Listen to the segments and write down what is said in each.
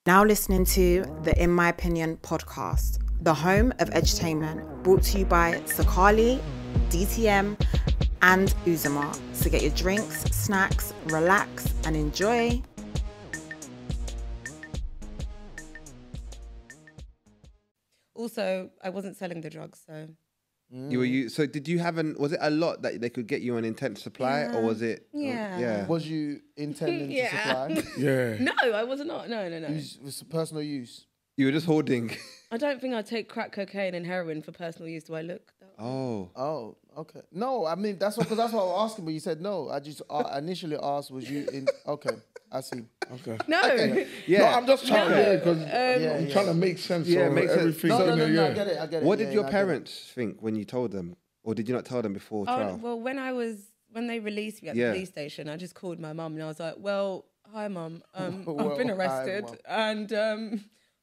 Now listening to the In My Opinion podcast, the home of edutainment, brought to you by Sakali, DTM, and Uzuma. So get your drinks, snacks, relax, and enjoy. Also, I wasn't selling the drugs, so. So did you have was it a lot that they could get you an intense supply, or was it? Yeah. Was you intending to supply? Yeah. No, I was not. No. It was personal use. You were just hoarding. I don't think I'd take crack cocaine and heroin for personal use. Do I look? Oh, okay. No, I mean, that's what I was asking, but you said no. I just initially asked, was you in? Okay, I see. Okay. No. Yeah. No, I'm just trying to, because I'm trying to make sense of everything. No, yeah. I get it. What did your parents think when you told them? Or did you not tell them before trial? Well, when they released me at the police station, I just called my mum and I was like, well, hi, mum. I've been arrested and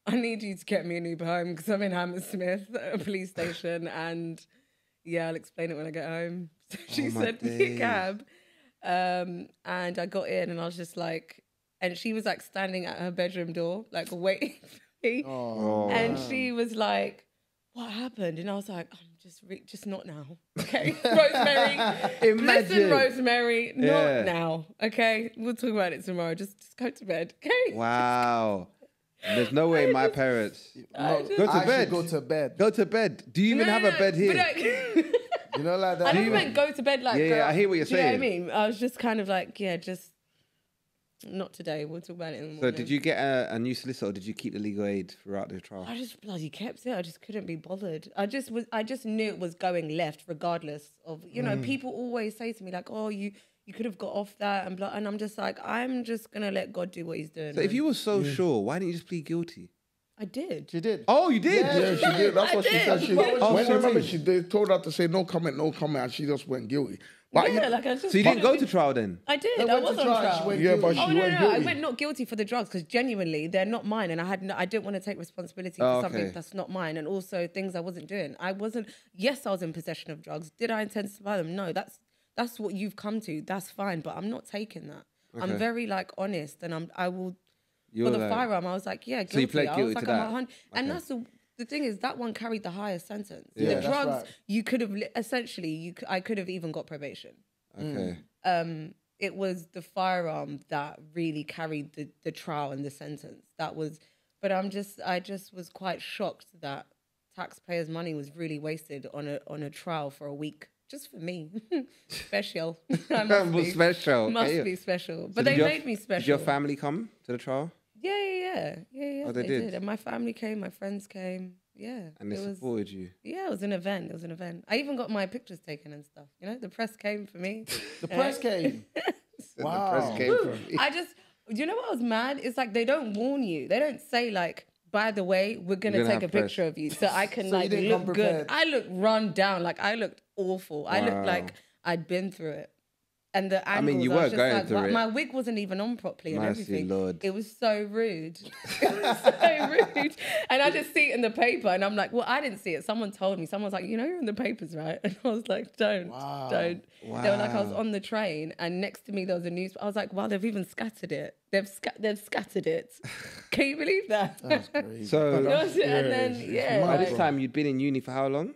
I need you to get me an Uber home because I'm in Hammersmith police station and I'll explain it when I get home. So she sent me a cab and I got in and I was just like, and she was like standing at her bedroom door, like waiting for me. And she was like, what happened? And I was like, I'm just not now. Okay, Rosemary. Listen, Rosemary, not now. Okay, we'll talk about it tomorrow. Just go to bed. Okay. Wow. There's no way my parents. Go to bed. Go to bed. Go to bed. Do you even have a bed here? You know, like that. I never meant go to bed like. Yeah, I hear what you're saying. You know what I mean? I was just kind of like, just not today. We'll talk about it in the morning. So did you get a new solicitor, or did you keep the legal aid throughout the trial? I just bloody kept it. I just couldn't be bothered. I just knew it was going left, regardless of people always say to me like, oh, you could have got off that and blah, and I'm just like, I'm just gonna let God do what He's doing. So if you were so sure, why didn't you just plead guilty? I did. She did. Oh, you did? Yeah, she did. That's what she said. They told her to say no comment, and she just went guilty. But so you didn't go to trial then? I did. I was on trial. But she went guilty. I went not guilty for the drugs because genuinely they're not mine, and I didn't want to take responsibility for something that's not mine, and also things I wasn't doing. Yes, I was in possession of drugs. Did I intend to buy them? No. That's what you've come to. That's fine, but I'm not taking that. Okay. I'm very honest, and I will. For the firearm, I was like, guilty. So you pled guilty to that? And that's the thing is that one carried the highest sentence. Yeah, the drugs, right. you could have I could have even got probation. Okay. It was the firearm that really carried the trial and the sentence. But I just was quite shocked that taxpayers' money was really wasted on a trial for a week. Just for me. Special. Must be special. But they made me special. Did your family come to the trial? Yeah. Oh, they did? And my family came, my friends came. Yeah. And they supported you? Yeah, it was an event. I even got my pictures taken and stuff. The press came for me. The press came? Wow. The press came for me. You know what was mad? It's like they don't warn you. They don't say by the way, we're going to take a picture of you so I can look good. I looked run down. I looked awful. Wow. I looked like I'd been through it. And the angles, you were going through it. My wig wasn't even on properly and everything. Lord. It was so rude. It was so rude. And I just see it in the paper and I'm like, well, I didn't see it. Someone told me. Someone was like, you're in the papers, right? And I was like, don't. Wow. They were like, I was on the train and next to me there was a news. I was like, wow, they've even scattered it. They've scattered it. Can you believe that? That's crazy. So, and then, by this time, you'd been in uni for how long?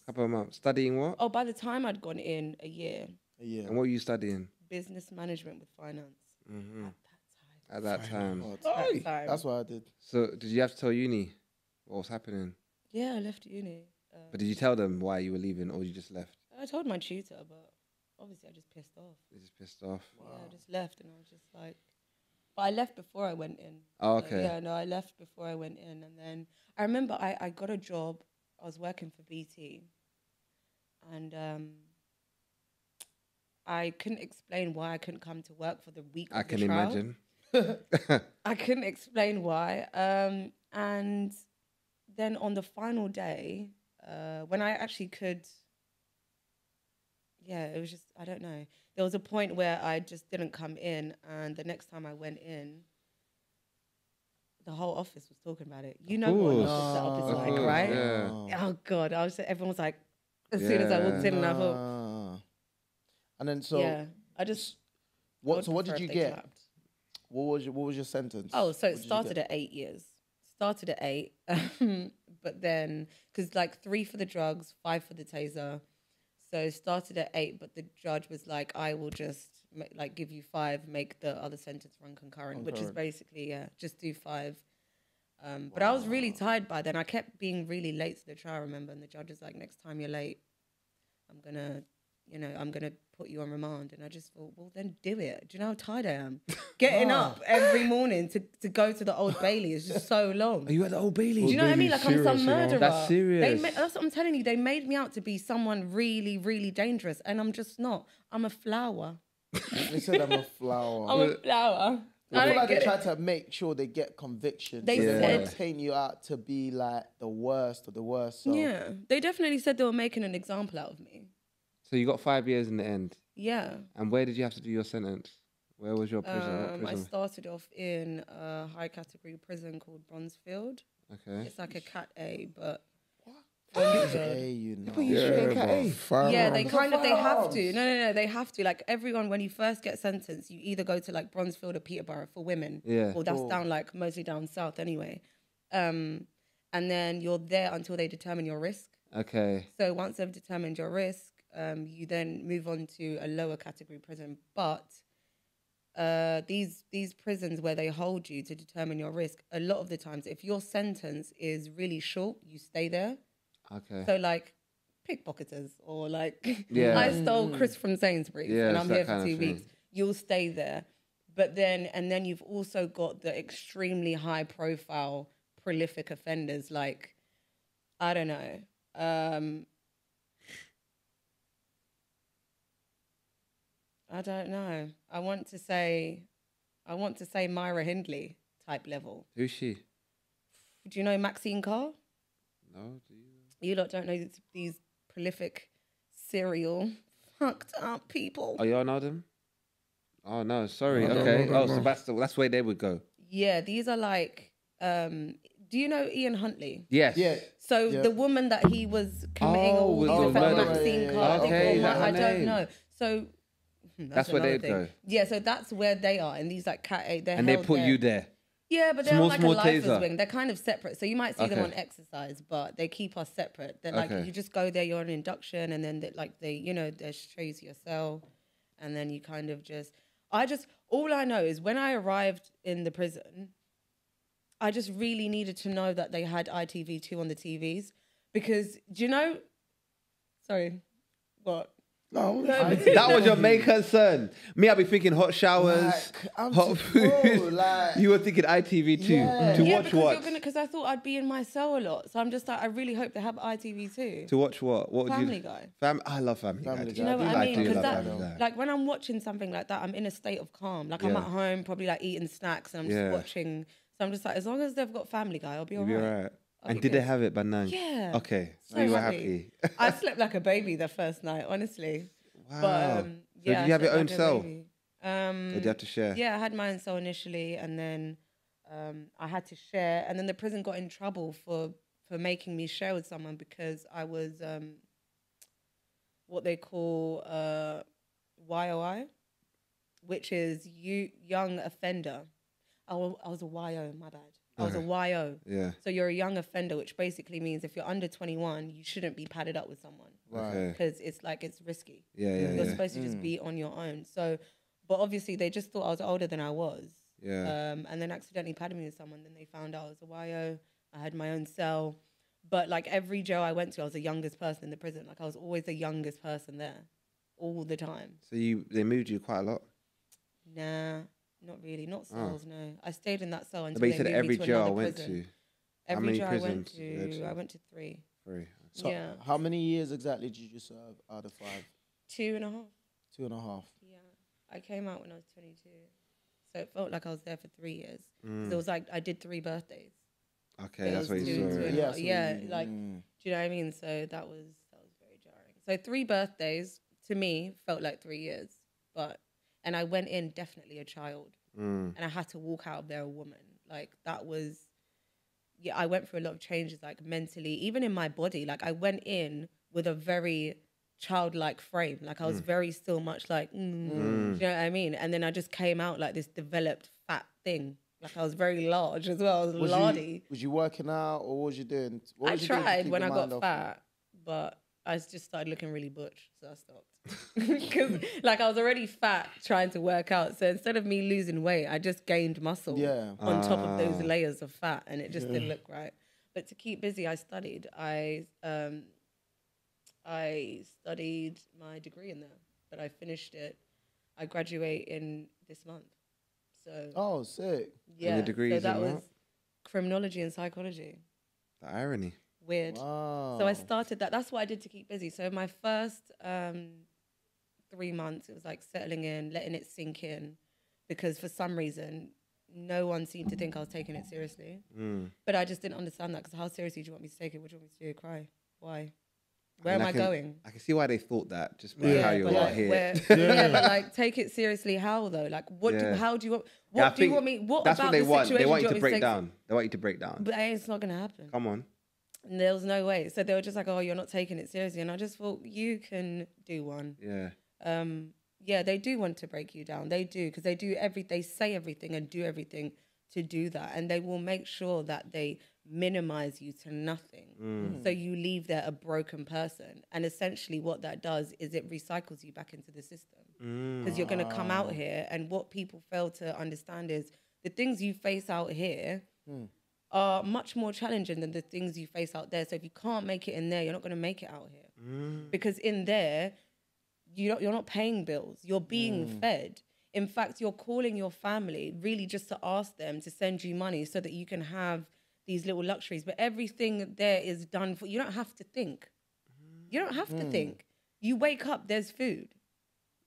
Couple of months. Studying what? Oh, by the time I'd gone in, a year. And what were you studying? Business management with finance. Mm-hmm. At that time. That's what I did. So did you have to tell uni what was happening? Yeah, I left uni. But did you tell them why you were leaving, or you just left? I told my tutor, but obviously I just pissed off. You just pissed off? Wow. Yeah, I just left and I was just like... But I left before I went in. Oh, okay. I left before I went in. And then I remember I got a job. I was working for BT. And I couldn't explain why I couldn't come to work for the week of the trial. Imagine. I couldn't explain why. And then on the final day, when I actually could... Yeah, it was just, I don't know. There was a point where I just didn't come in, and the next time I went in, the whole office was talking about it. You know what an office setup is like, right? Yeah. Oh God, everyone was like, as soon as I walked in, and I thought, and then so I just. What did you get? What was your sentence? Oh, so it started at 8 years. Started at 8, but then because like 3 for the drugs, 5 for the taser. So it started at 8, but the judge was like, I will just like give you 5, make the other sentence run concurrent, which is basically just do 5. But I was really tired by then. I kept being really late to the trial, I remember, and the judge was like, next time you're late, I'm gonna put you on remand. And I just thought, well, then do it. Do you know how tired I am? Getting up every morning to go to the Old Bailey is just so long. Are you at the Old Bailey? Do you know what I mean? Like serious, I'm some murderer. That's serious. That's what I'm telling you. They made me out to be someone really, really dangerous, and I'm just not. I'm a flower. They said I'm a flower. I'm a flower. I feel like they try to make sure they get convictions. They said want to paint you out to be like the worst of the worst. So. Yeah, they definitely said they were making an example out of me. So you got 5 years in the end? Yeah. And where did you have to do your sentence? Where was your prison? What prison? I started off in a high category prison called Bronzefield. Okay. It's like a Cat A, but... Hey, you know. Yeah, they have to. No, they have to. Like everyone, when you first get sentenced, you either go to like Bronzefield or Peterborough for women. Yeah. Or that's down like mostly down south anyway. And then you're there until they determine your risk. Okay. So once they've determined your risk, you then move on to a lower category prison. But these prisons where they hold you to determine your risk, a lot of the times, if your sentence is really short, you stay there. Okay. So like pickpocketers or like Yeah. I stole Chris from Sainsbury's and I'm here for 2 weeks. You'll stay there. But then you've also got the extremely high profile prolific offenders like, I don't know. I don't know. I want to say Myra Hindley type level. Who's she? Do you know Maxine Carr? No, do you? You lot don't know these prolific, serial, fucked up people. Oh, you all know them? Oh, no, sorry. Okay. Oh, Sebastian, that's where they would go. Yeah, these are like, do you know Ian Huntley? Yes. Yeah. So the woman that he was committing all these offences, Maxine Carr, Okay, I don't know. So that's where they'd go. Yeah, so that's where they are. And these like Cat 8, they're and they put you there. Yeah, but they're on like a lifers taser. wing. They're kind of separate. So you might see them on exercise, but they keep us separate. They're like, you just go there, you're on induction, and then they show you to your cell. And then you kind of all I know is when I arrived in the prison, I just really needed to know that they had ITV2 on the TVs. Because, do you know? Sorry, what? No, that was your main concern. Me, I'll be thinking hot showers, hot food. You were thinking ITV2 to watch what? Because I thought I'd be in my cell a lot, so I'm just like, I really hope they have ITV2 to watch what? What Family Guy. I love Family Guy. Do you know what I mean? Because like when I'm watching something like that, I'm in a state of calm. Like I'm at home, probably like eating snacks, and I'm just watching. So I'm just like, as long as they've got Family Guy, I'll be all right. And did they have it by 9? Yeah. Okay. So you were happy. I slept like a baby the first night, honestly. Wow. But, so did you have your own cell? Or did you have to share? Yeah, I had my own cell initially, and then I had to share. And then the prison got in trouble for making me share with someone because I was what they call YOI, which is young offender. I was a YO, my bad. I was a YO. Yeah. So you're a young offender, which basically means if you're under 21, you shouldn't be padded up with someone. Right. Because it's risky. Yeah. You're supposed to just be on your own. So, but obviously they just thought I was older than I was. Yeah. And then accidentally padded me with someone. Then they found out I was a YO. I had my own cell. But like every jail I went to, I was the youngest person in the prison. Like I was always the youngest person there, all the time. So they moved you quite a lot? Nah. Not really, not cells, no. I stayed in that cell until but you they said moved every me to jail I another went prison. to. Every jail I went to 3. 3. So how many years exactly did you serve out of 5? 2.5. 2.5. Yeah. I came out when I was 22. So it felt like I was there for 3 years. It was like I did 3 birthdays. Okay, that's what you saw. Yeah, like, do you know what I mean? So that was very jarring. So 3 birthdays to me felt like 3 years. And I went in definitely a child. And I had to walk out of there a woman. Like that was, I went through a lot of changes, like mentally, even in my body. Like I went in with a very childlike frame. Like I was very still much like, do you know what I mean? And then I just came out like this developed fat thing. Like I was very large as well. I was lardy. Was you working out or what was you doing? I tried when I got fat, but I just started looking really butch, so I stopped. Because like I was already fat trying to work out. So instead of me losing weight, I just gained muscle on top of those layers of fat, and it just didn't look right. But to keep busy, I studied. I studied my degree in there, but I finished it. I graduate in this month. So sick. Yeah. And your degree so is that in was what? criminology and psychology. The irony. Weird. Wow. So I started that. That's what I did to keep busy. So my first 3 months, it was like settling in, letting it sink in, because for some reason, no one seemed to think I was taking it seriously. But I just didn't understand that, because how seriously do you want me to take it? What do you want me to do? Cry? Why? Where am I going? I can see why they thought that, just by how you are here. Yeah, but like, take it seriously. How though? Like, how do you want? What do you want me? What that's about what they the want. situation? They want you to break down. They want you to break down. But it's not gonna happen. Come on. And there was no way. So they were just like, "Oh, you're not taking it seriously." And I just thought, you can do one. Yeah. Yeah, they do want to break you down. They do, because they say everything and do everything to do that, and they will make sure that they minimize you to nothing. So you leave there a broken person, and essentially what that does is it recycles you back into the system, because you're going to come out here, and what people fail to understand is the things you face out here are much more challenging than the things you face out there. So if you can't make it in there, you're not going to make it out here, because in there you're not paying bills, you're being fed. In fact, you're calling your family really just to ask them to send you money so that you can have these little luxuries. But everything there is done for you. Don't have to think. You don't have to think. You wake up, there's food.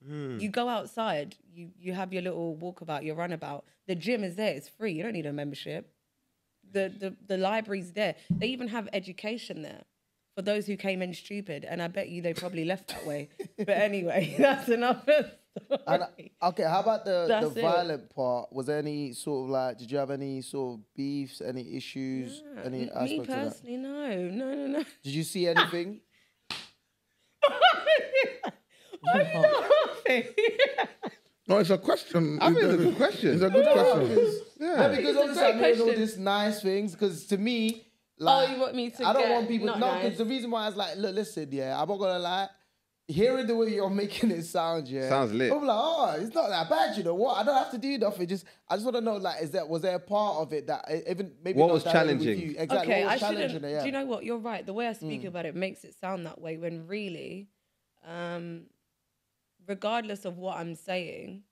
You go outside, you have your little walkabout, your runabout. The gym is there, it's free. You don't need a membership. The library's there. They even have education there for those who came in stupid. And I bet you they probably left that way. But anyway, that's enough. And, okay, how about the violent part? Was there any sort of like, did you have any sort of beefs, any issues, any aspects me personally, of that? No. Did you see anything? Why are you laughing? No, it's a question. I think it's a good question. It's a good question. Because obviously I'm hearing all these nice things, because to me, like, you want me to I don't want people, not no, nice. because the reason why I was like, look, listen, I'm not going to lie, hearing the way you're making it sound, sounds lit. I'm like, oh, it's not that bad, you know what? I don't have to do nothing. I just want to know, like, was there a part of it that even maybe what was challenging? With you? Exactly. Okay, what was challenging? Do you know what? You're right. The way I speak about it makes it sound that way, when really, regardless of what I'm saying,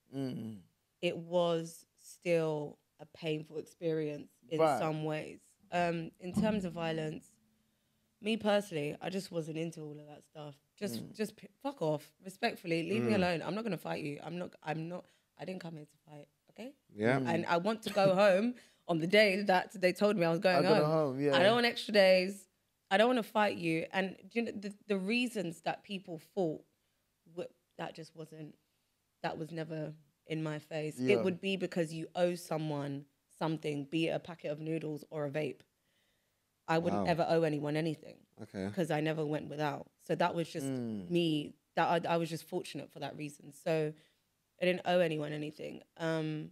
it was still a painful experience in some ways. In terms of violence, me personally, I just wasn't into all of that stuff. Just fuck off. Respectfully, leave me alone. I'm not gonna fight you. I didn't come here to fight. Okay. Yeah. And I want to go home on the day that they told me I was going home. Yeah. I don't want extra days. I don't want to fight you. And you know, the reasons that people fought, that was never in my face. Yeah. It would be because you owe someone something, be it a packet of noodles or a vape. I wouldn't ever owe anyone anything. Okay. Because I never went without. So that was just me. That I was just fortunate for that reason. So I didn't owe anyone anything. And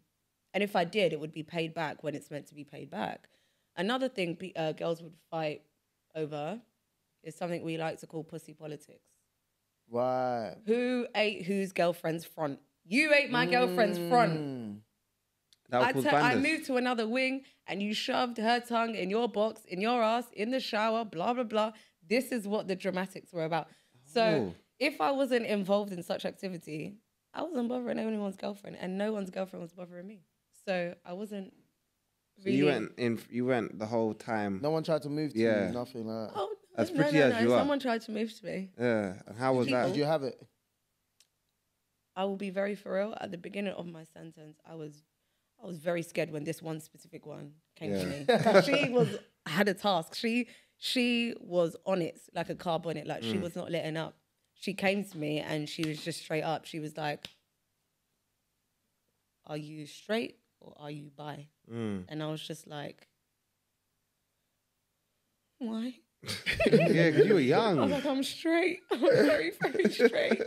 if I did, it would be paid back when it's meant to be paid back. Another thing girls would fight over is something we like to call pussy politics. Right. Who ate whose girlfriend's front? You ate my girlfriend's front. I moved to another wing and you shoved her tongue in your box, in your ass, in the shower, blah, blah, blah. This is what the dramatics were about. So if I wasn't involved in such activity, I wasn't bothering anyone's girlfriend, and no one's girlfriend was bothering me. So I wasn't really... So you went the whole time. No one tried to move to you, nothing like that. Oh, as pretty as you are. Someone tried to move to me. Yeah. And how was that? Did you have it? I will be very for real. At the beginning of my sentence, I was very scared when this one specific one came to me. She had a task. She was on it like a car bonnet. Like she was not letting up. She came to me and she was just straight up. She was like, "Are you straight or are you bi?" And I was just like, "Why?" Yeah, because you were young. I was like, "I'm straight. I'm very, very straight."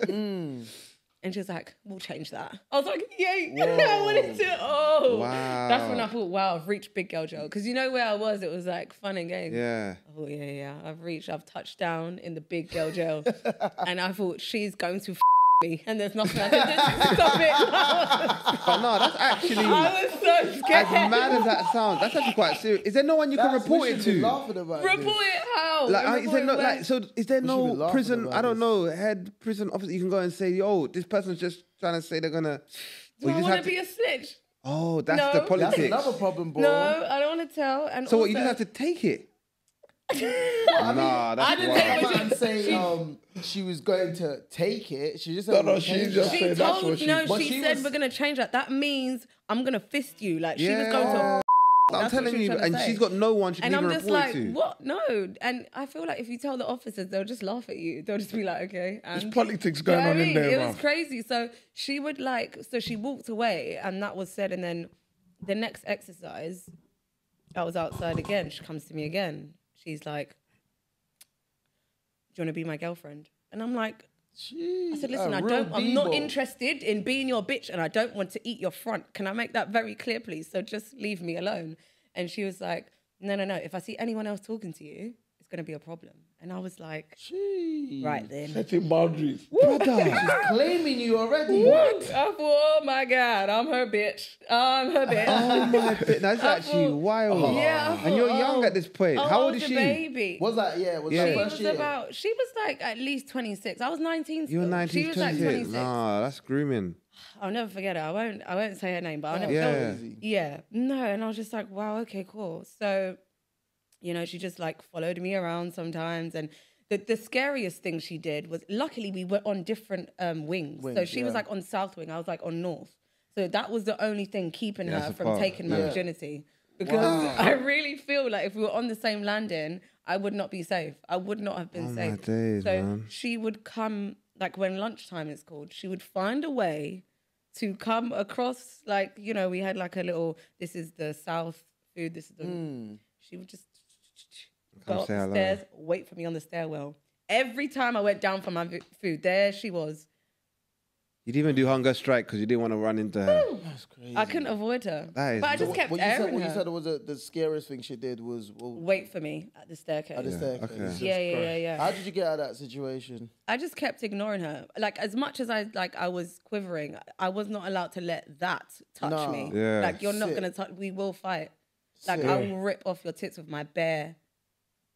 And she was like, we'll change that. I was like, yay. I wanted to, Wow. That's when I thought, wow, I've reached big girl jail. Because you know where I was, it was like fun and games. Yeah. Oh, yeah. I've touched down in the big girl jail. And I thought, she's going to me. And there's nothing I can do to stop it. But no, that's actually... I was so scared. As mad as that sounds, that's actually quite serious. Is there no one you can report it to? Report it how? Like, is there no, like, so is there no prison, I don't know, head prison officer you can go and say, yo, this person's just trying to say they're gonna... Do I want to be a snitch? Oh, that's the politics. That's another problem, bro. No, I don't want to tell. And so also, what, you just have to take it? Nah, that's I didn't take and say she was going to take it. She just said she just said that's what she said we're gonna change that. That means I'm gonna fist you. Like she was going to. I'm telling you, and she's got no one she can even report to. And I'm just like, what? No. And I feel like if you tell the officers, they'll just laugh at you. They'll just be like, okay. And there's politics going on in there. It was crazy. So she would she walked away, and that was said. And then the next exercise, I was outside again. She comes to me again. She's like, do you want to be my girlfriend? And I'm like, jeez, I said, listen, I'm not interested in being your bitch, and I don't want to eat your front. Can I make that very clear, please? So just leave me alone. And she was like, no. If I see anyone else talking to you, it's going to be a problem. And I was like, jeez. Right then. Setting boundaries. Brother, she's claiming you already. What? I thought, oh my God, I'm her bitch. Oh my bitch. That's actually wild. Yeah. And you're young at this point. How old is she? Baby. Was that, She was like at least 26. I was 19 still. You were 19, she was like 26. Nah, that's grooming. I'll never forget her. I won't say her name, but I'll never forget her. Yeah. No, and I was just like, wow, okay, cool. So, you know, she just like followed me around sometimes. And the scariest thing she did was, luckily we were on different wings. So she was like on south wing, I was like on north. So that was the only thing keeping her from taking my virginity. Because I really feel like if we were on the same landing, I would not be safe. I would not have been safe. My days, so man. she would come, like when lunchtime is called, she would find a way to come across, like, you know, we had like a little, this is the south food, this is the... She would just go up the stairs, wait for me on the stairwell. Every time I went down for my food, there she was. You'd even do hunger strike because you didn't want to run into her. That's crazy. I couldn't avoid her. That is but I just kept airing her. What you said was the scariest thing she did was... wait for me at the staircase. At the staircase. Okay. Yeah. How did you get out of that situation? I just kept ignoring her. Like, as much as I was quivering, I was not allowed to let that touch me. Yeah. Like, you're not going to touch... We will fight. Like, I will rip off your tits with my bare...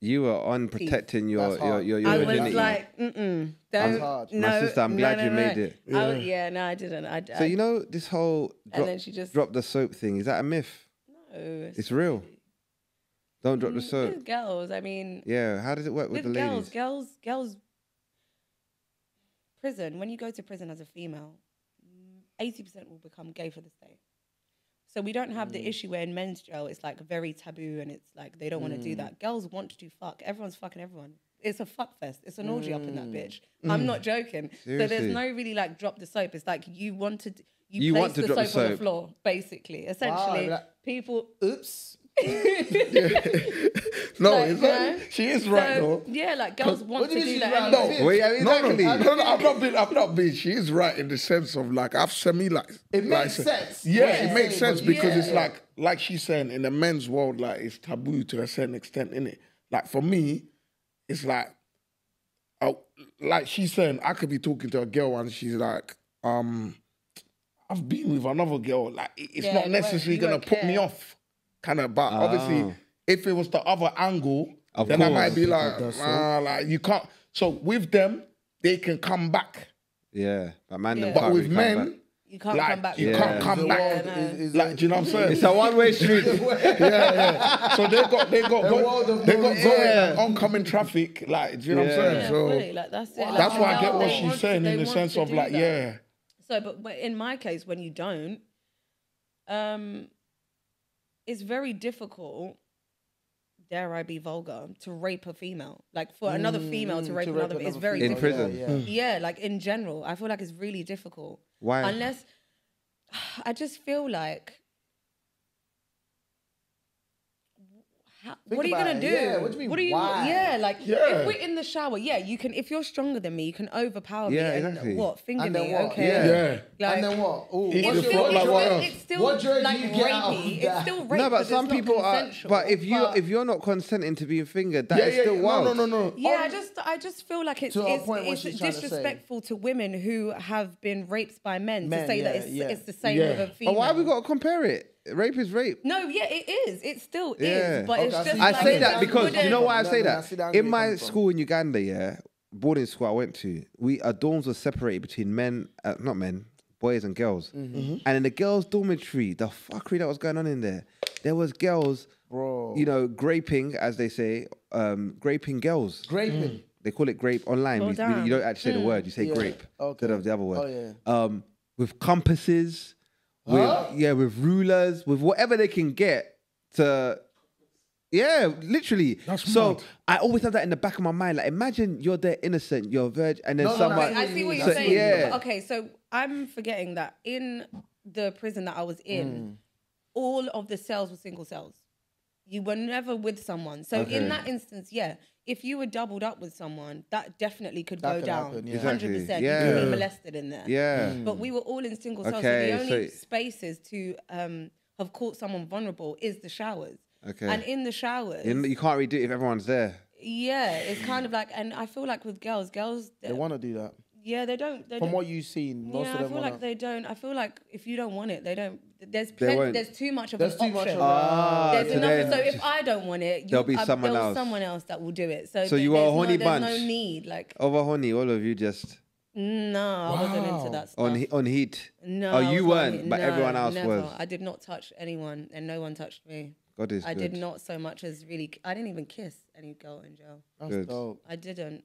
You were on protecting your virginity. I was like, don't. That's hard. My sister, I'm glad you made it. No, I didn't. So you know this whole and then she just drop the soap thing, is that a myth? No. It's real. Don't drop the soap. With girls, I mean... Yeah, how does it work with the ladies? Girls... Prison, when you go to prison as a female, 80% will become gay for this day. So we don't have the issue where in men's jail it's like very taboo and it's like they don't want to do that. Girls want to do fuck. Everyone's fucking everyone. It's a fuck fest. It's an orgy up in that bitch. I'm not joking. Seriously? So there's no really like drop the soap. It's like you want to want to the drop the soap on the soap. floor, basically. Essentially, people. Oops. No, Like, it's like, she is right though. Yeah, like girls want to do that. right? anyway. No, Wait, exactly. I'm not being. She is right in the sense of like I've It makes sense. Yeah, What it you're makes saying, sense but because it's yeah. like she's saying in the men's world, like it's taboo to a certain extent, innit? Like for me, it's like she's saying I could be talking to a girl and she's like, I've been with another girl. Like it's not necessarily gonna put me off, kind of. But obviously, if it was the other angle, then I might be like, like you can't. So with them, they can come back. Yeah, but man, them But can't with really come men, back. You can't like, come back. You can't come back. Like, do you know what I'm saying? It's a one-way street. Yeah. So they got oncoming traffic. Like, do you know what I'm saying? So fully, like, that's it. Like, that's why I get what they she's want saying they in the want sense to of do like, that. yeah. So, but in my case, when you don't, it's very difficult, dare I be vulgar, to rape a female. Like for another female to rape another, it's very in difficult. prison. Yeah, like in general, I feel like it's really difficult. Why? Unless, I just feel like what are you gonna do? Yeah, what do you mean? What do you? Why? Yeah, like if we're in the shower, you can. If you're stronger than me, you can overpower me and finger and then me. what? Okay. Like, and then what? Ooh, it's still what drug like do you get out of rapey. that? It's still rape. No, but some people are. But if you're not consenting to being fingered, that is still wild. No. Yeah, I just feel like it's disrespectful to women who have been raped by men to say that it's the same with a female. But why have we got to compare it? Rape is rape. No, it is. It still is. But it's just. I say that because you know why I say that? In my school in Uganda, boarding school I went to, our dorms were separated between boys and girls. Mm-hmm. And in the girls' dormitory, the fuckery that was going on in there was girls, graping, as they say, graping girls. Graping. They call it grape online. You don't actually say the word, you say grape instead of the other word. Oh, yeah. With compasses. With rulers, with whatever they can get to, literally. That's so mad. I always have that in the back of my mind. Like, imagine you're there innocent, you're a virgin, and then someone. I see what you're saying. Yeah. Okay, so I'm forgetting that in the prison that I was in, all of the cells were single cells. You were never with someone. So in that instance, if you were doubled up with someone, that definitely could go down. Happen, 100%. You could be molested in there. Yeah. But we were all in single cells. So the only spaces to have caught someone vulnerable is the showers. Okay. And in the showers... You can't really do it if everyone's there. Yeah, it's kind of like... And I feel like with girls... They want to do that. Yeah, they don't. From what you've seen, most of them I feel like they don't. I feel like if you don't want it, they don't. There's too much of there's an too option. Much there's enough. So if I don't want it, there'll be someone else that will do it. So you are a honey bunch. There's no need. Like over honey, all of you just. No, I wasn't into that stuff. On heat. No. Oh, you weren't, but everyone else was. I did not touch anyone, and no one touched me. God is I good. did not so much as really. I didn't even kiss any girl in jail. That's dope. I didn't.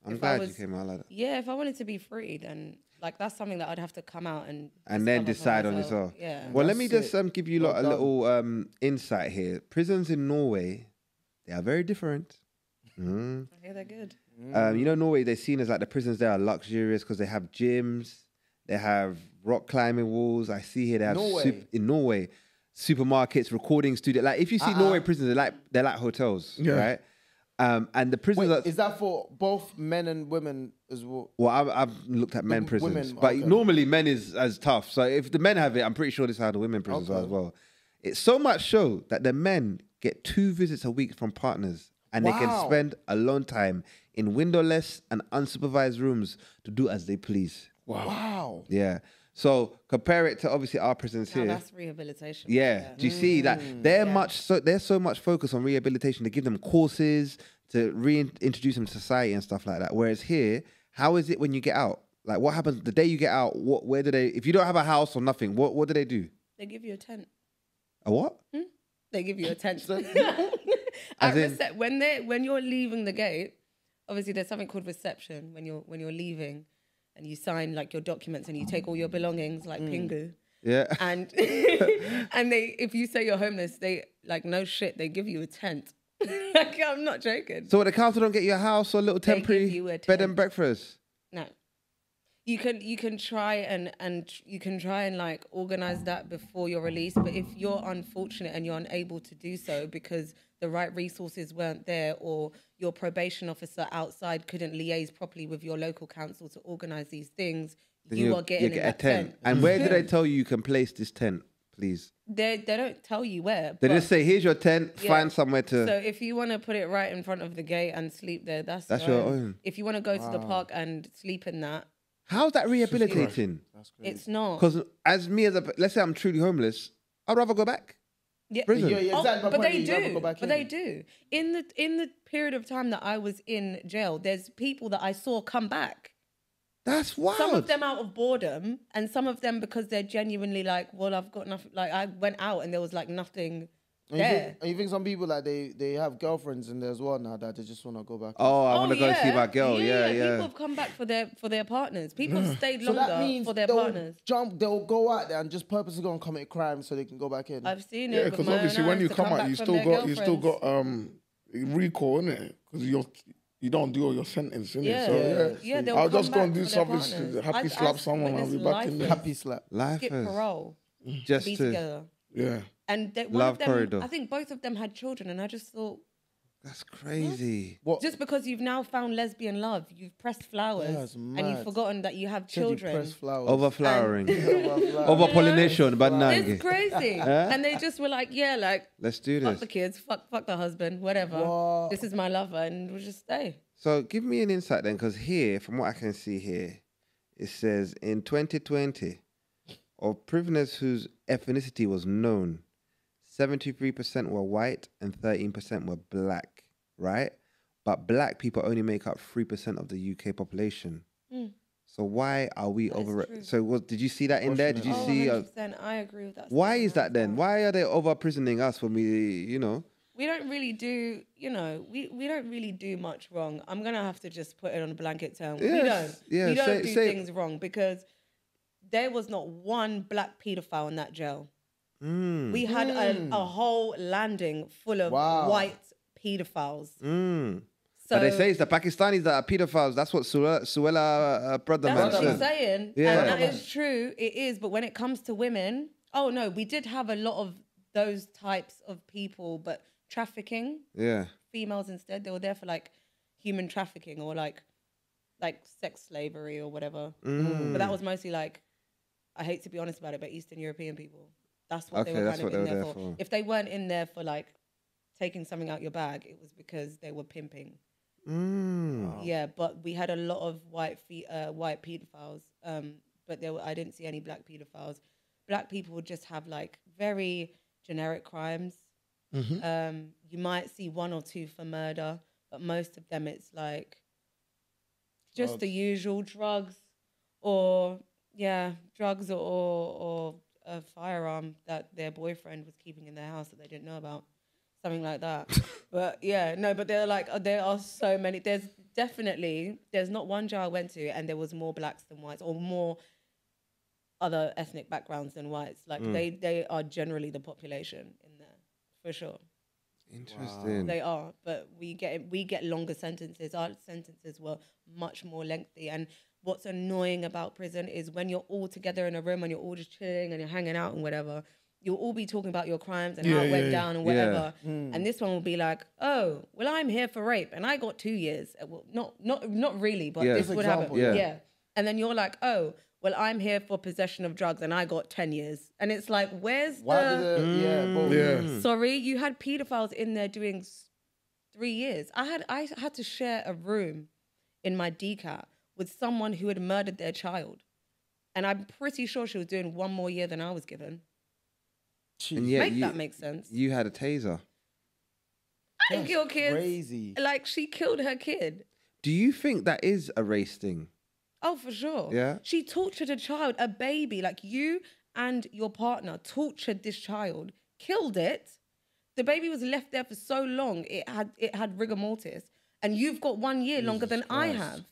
I'm glad you came out like that. Yeah, if I wanted to be free, then like that's something that I'd have to come out and then decide on yourself. Yeah. Well, let me just give you a little insight here. Prisons in Norway, they are very different. I hear they're good. Norway, they're seen as like the prisons there are luxurious because they have gyms, they have rock climbing walls. I see here they have in Norway supermarkets, recording studio. Like if you see Norway prisons, they're like hotels, right? And the prisons is that for both men and women as well? Well, I've looked at men prisons, but normally men is as tough. So if the men have it, I'm pretty sure this is how the women prisons are as well. It's so much so that the men get 2 visits a week from partners, and they can spend alone time in windowless and unsupervised rooms to do as they please. Wow. Yeah. So compare it to obviously our prisons here. That's rehabilitation. Yeah. Do you see that they're so much focused on rehabilitation to give them courses to reintroduce them to society and stuff like that. Whereas here, how is it when you get out? Like what happens the day you get out? Where do they? If you don't have a house or nothing, what do they do? They give you a tent. A what? They give you a tent. When you're leaving the gate, obviously there's something called reception when you're leaving. And you sign like your documents and you take all your belongings like Pingu. Yeah. And if you say you're homeless, they like no shit, they give you a tent. Like I'm not joking. So the council don't get you a house or a little temporary bed and breakfast? No. You can try and you can try and like organize that before you're released, but if you're unfortunate and you're unable to do so because the right resources weren't there or your probation officer outside couldn't liaise properly with your local council to organize these things, then you are getting in that tent. And where do they tell you can place this tent, please? They don't tell you where. They just say, here's your tent, find somewhere to... So if you want to put it right in front of the gate and sleep there, that's your own. If you want to go to the park and sleep in that... How's that rehabilitating? It's not. Because let's say I'm truly homeless, I'd rather go back. Yeah, prison. Exactly. But they do. But they do. In the period of time that I was in jail, there's people that I saw come back. That's wild. Some of them out of boredom, and some of them because they're genuinely like, well, I've got nothing. Like I went out and there was like nothing there. You think some people like they have girlfriends in there as well now that they just want to go back? Oh, I want to go see my girl. Yeah. People have come back for their partners. People have stayed longer for their partners. They'll go out there and just purposely go and commit crime so they can go back in. I've seen it. Yeah, because obviously when you come out, you still got recall, innit? Because you don't do all your sentence, innit? Yeah. So I'll just go and do something, slap someone, I'll be back in there. Happy slap. Life skip parole. Just be to together. Yeah. And Love corridor. I think both of them had children, and I just thought, that's crazy. What? just because you've now found lesbian love, you've pressed flowers, and you've forgotten that you have children. Overflowering. Over-pollination, but no. It's crazy. And they just were like, yeah, like, let's do this. Fuck the kids, fuck the husband, whatever. What? This is my lover, and we'll just stay. So give me an insight then, because here, from what I can see here, it says in 2020, of prisoners whose ethnicity was known, 73% were white and 13% were black, right? But black people only make up 3% of the UK population. So why are we So did you see that in there? Did you see? 100%. I agree with that. Why is that then? Why are they over-prisoning us when we, you know? We don't really do, you know, we don't really do much wrong. I'm going to have to just put it on a blanket term. Yes. We don't do things wrong, because there was not one black paedophile in that jail. We had a whole landing full of white paedophiles. So, but they say it's the Pakistanis that are pedophiles. That's what Suella brother man said. That's what I'm saying. Yeah. And that is true. It is. But when it comes to women, oh no, we did have a lot of those types of people, but trafficking. Yeah. Females instead. They were there for like human trafficking or like sex slavery or whatever. But that was mostly like, I hate to be honest about it, but Eastern European people. That's what they were kind of in there for. If they weren't in there for like taking something out your bag, it was because they were pimping. Yeah, but we had a lot of white pedophiles, but I didn't see any black pedophiles. Black people would just have like very generic crimes. You might see one or two for murder, but most of them it's like just the usual drugs or a firearm that their boyfriend was keeping in their house that they didn't know about. Something like that. But yeah, no, but there are so many. There's not one jail I went to and there was more blacks than whites or more other ethnic backgrounds than whites. Like they are generally the population in there, for sure. Interesting. Wow. They are, but we get longer sentences. Our sentences were much more lengthy. And what's annoying about prison is when you're all together in a room and you're all just chilling and you're hanging out and whatever, you'll all be talking about your crimes and how it went down and whatever. And this one will be like, oh, well, I'm here for rape and I got 2 years. Well, not really, but this would happen. Yeah. And then you're like, oh, well, I'm here for possession of drugs and I got 10 years. And it's like, sorry, you had pedophiles in there doing 3 years. I had to share a room in my DCAT with someone who had murdered their child. And I'm pretty sure she was doing 1 more year than I was given. And yet that makes sense. You had a taser. I didn't kill kids. Crazy. Like, she killed her kid. Do you think that is a race thing? Oh, for sure. Yeah. She tortured a child, a baby. Like, you and your partner tortured this child, killed it. The baby was left there for so long, it had rigor mortis. And you've got 1 year longer than I have.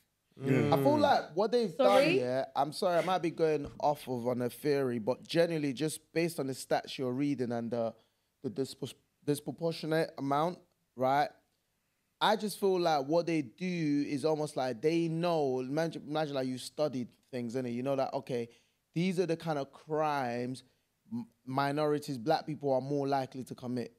I feel like what they've done here, I'm sorry, I might be going off of on a theory, but generally just based on the stats you're reading and the disproportionate amount, right? I just feel like what they do is almost like they know, imagine like you studied things, innit? You know that, okay, these are the kind of crimes minorities, black people are more likely to commit.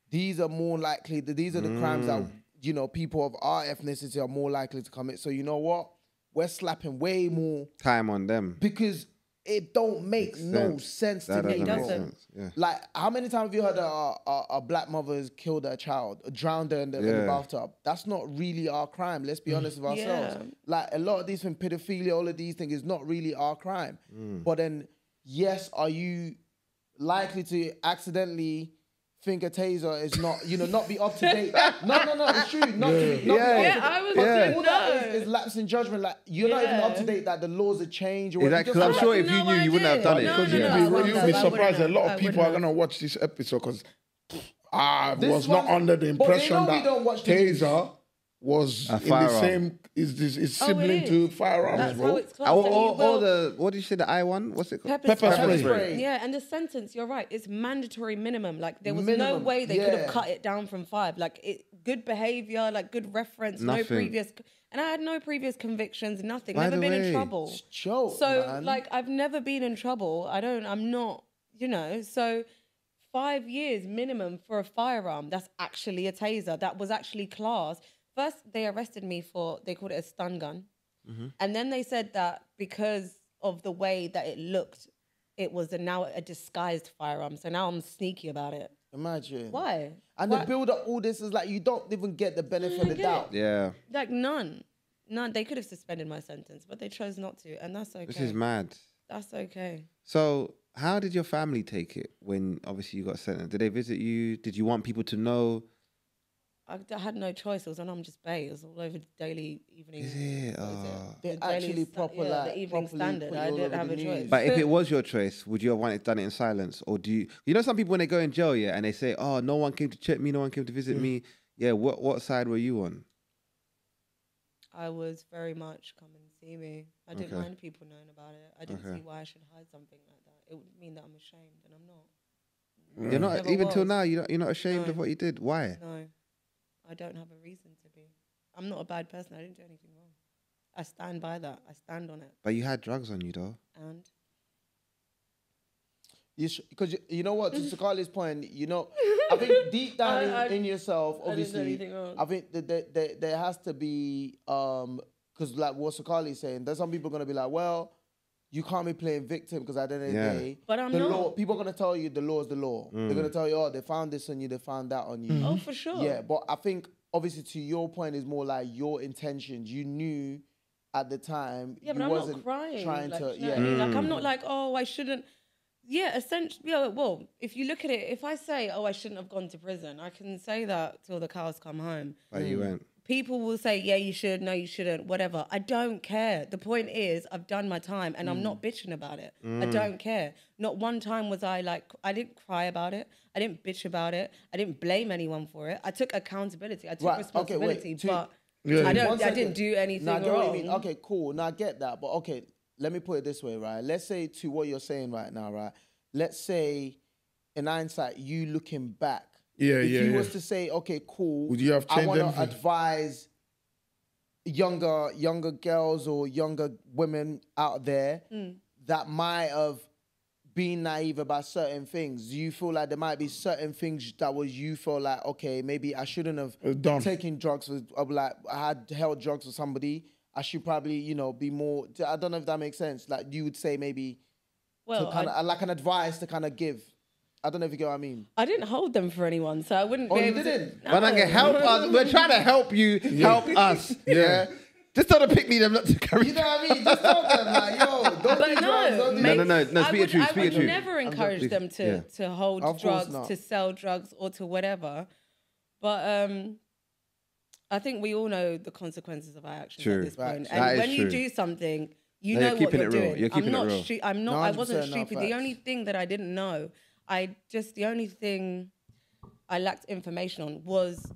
These are the crimes that, you know, people of our ethnicity are more likely to commit. So you know what? We're slapping way more time on them because it don't make no sense to me. It doesn't. Yeah. Like, how many times have you heard a black mother's killed her child, drowned her in the bathtub? That's not really our crime. Let's be honest with ourselves. Yeah. Like, a lot of these things, pedophilia, all of these things is not really our crime. But then, yes, are you likely to accidentally think a taser is not, you know, not be up to date? No, it's true. Not be up to date. I was saying all that is lapse in judgment. Like, you're not even up to date that the laws have changed. Exactly, because I'm sure if you knew, you wouldn't have done it. Because you'd be surprised. A lot of people are going to watch this episode because I was not under the impression that taser was in the same, is sibling to firearms, bro. What did you say, the I1? What's it called? Pepper spray. Yeah, and the sentence, you're right, it's mandatory minimum. Like, there was no way they could have cut it down from 5. Like, good behavior, like, good reference, no previous... And I had no previous convictions, nothing. Never been in trouble. So, like, I've never been in trouble. I'm not, you know, so... 5 years minimum for a firearm. That's actually a taser. That was actually classed. First, they arrested me for, they called it a stun gun. And then they said that because of the way that it looked, it was now a disguised firearm. So now I'm sneaky about it. Imagine. Why? And the build up all this is like, you don't even get the benefit of the doubt. Yeah. Like none. They could have suspended my sentence, but they chose not to. And that's okay. This is mad. That's okay. So how did your family take it when obviously you got sentenced? Did they visit you? Did you want people to know? I had no choice. It was on I'm Just Bay. It was all over the daily evening. Is it? They actually proper the Evening Standard. I didn't have a choice. But if it was your choice, would you have wanted done it in silence? Or do you know some people when they go in jail, yeah, and they say, oh, no one came to check me, no one came to visit me. Yeah, what side were you on? I was very much come and see me. I didn't mind people knowing about it. I didn't see why I should hide something like that. It would mean that I'm ashamed, and I'm not. You're not, even till now, you're not ashamed of what you did. Why? No, I don't have a reason to be. I'm not a bad person. I didn't do anything wrong. I stand by that. I stand on it. But you had drugs on you, though. And? Because you know what, to Sakali's point, you know, I think deep down in yourself, obviously, I think that there has to be, because like what Sakali's saying, there's some people going to be like, well, you can't be playing victim because at the end of the day, but I'm the not. law, people are going to tell you the law is the law. They're going to tell you, oh, they found this on you, they found that on you. Oh, for sure. Yeah, but I think obviously to your point is more like your intentions. You knew at the time but you I'm wasn't not crying. trying like, to, like I'm not like, oh, I shouldn't. Yeah, essentially. Yeah, well, if you look at it, if I say, oh, I shouldn't have gone to prison, I can say that till the cows come home. But you went. People will say, yeah, you should, no, you shouldn't, whatever. I don't care. The point is, I've done my time and I'm not bitching about it. I don't care. Not one time was I like, I didn't cry about it. I didn't bitch about it. I didn't blame anyone for it. I took accountability. I took responsibility, but I didn't do anything wrong. What you mean. Okay, cool. Now I get that. But okay, let me put it this way, right? Let's say to what you're saying right now, right? Let's say in hindsight, you looking back, if you was to say, okay, cool, would you have changed I want to anything? advise younger girls or younger women out there that might have been naive about certain things. Do you feel like there might be certain things that was you feel like, okay, maybe I shouldn't have taken drugs with, like I had held drugs with somebody. I should probably, you know, be more. I don't know if that makes sense. Like you would say maybe, well, to kind of like an advice to kind of give. I don't know if you get what I mean. I didn't hold them for anyone, so I wouldn't be able didn't? to... When I can help us, we're trying to help you, help us. Yeah. Just don't pick me them not to carry. You know what I mean? Just tell them like, yo, don't do drugs. Don't do No. Speak your truth. I would never encourage them to hold drugs, to sell drugs, or to whatever. But I think we all know the consequences of our actions at this point. And when you do something, you know what you're doing. You're keeping it real. I'm not. I wasn't stupid. The only thing that I didn't know, the only thing I lacked information on was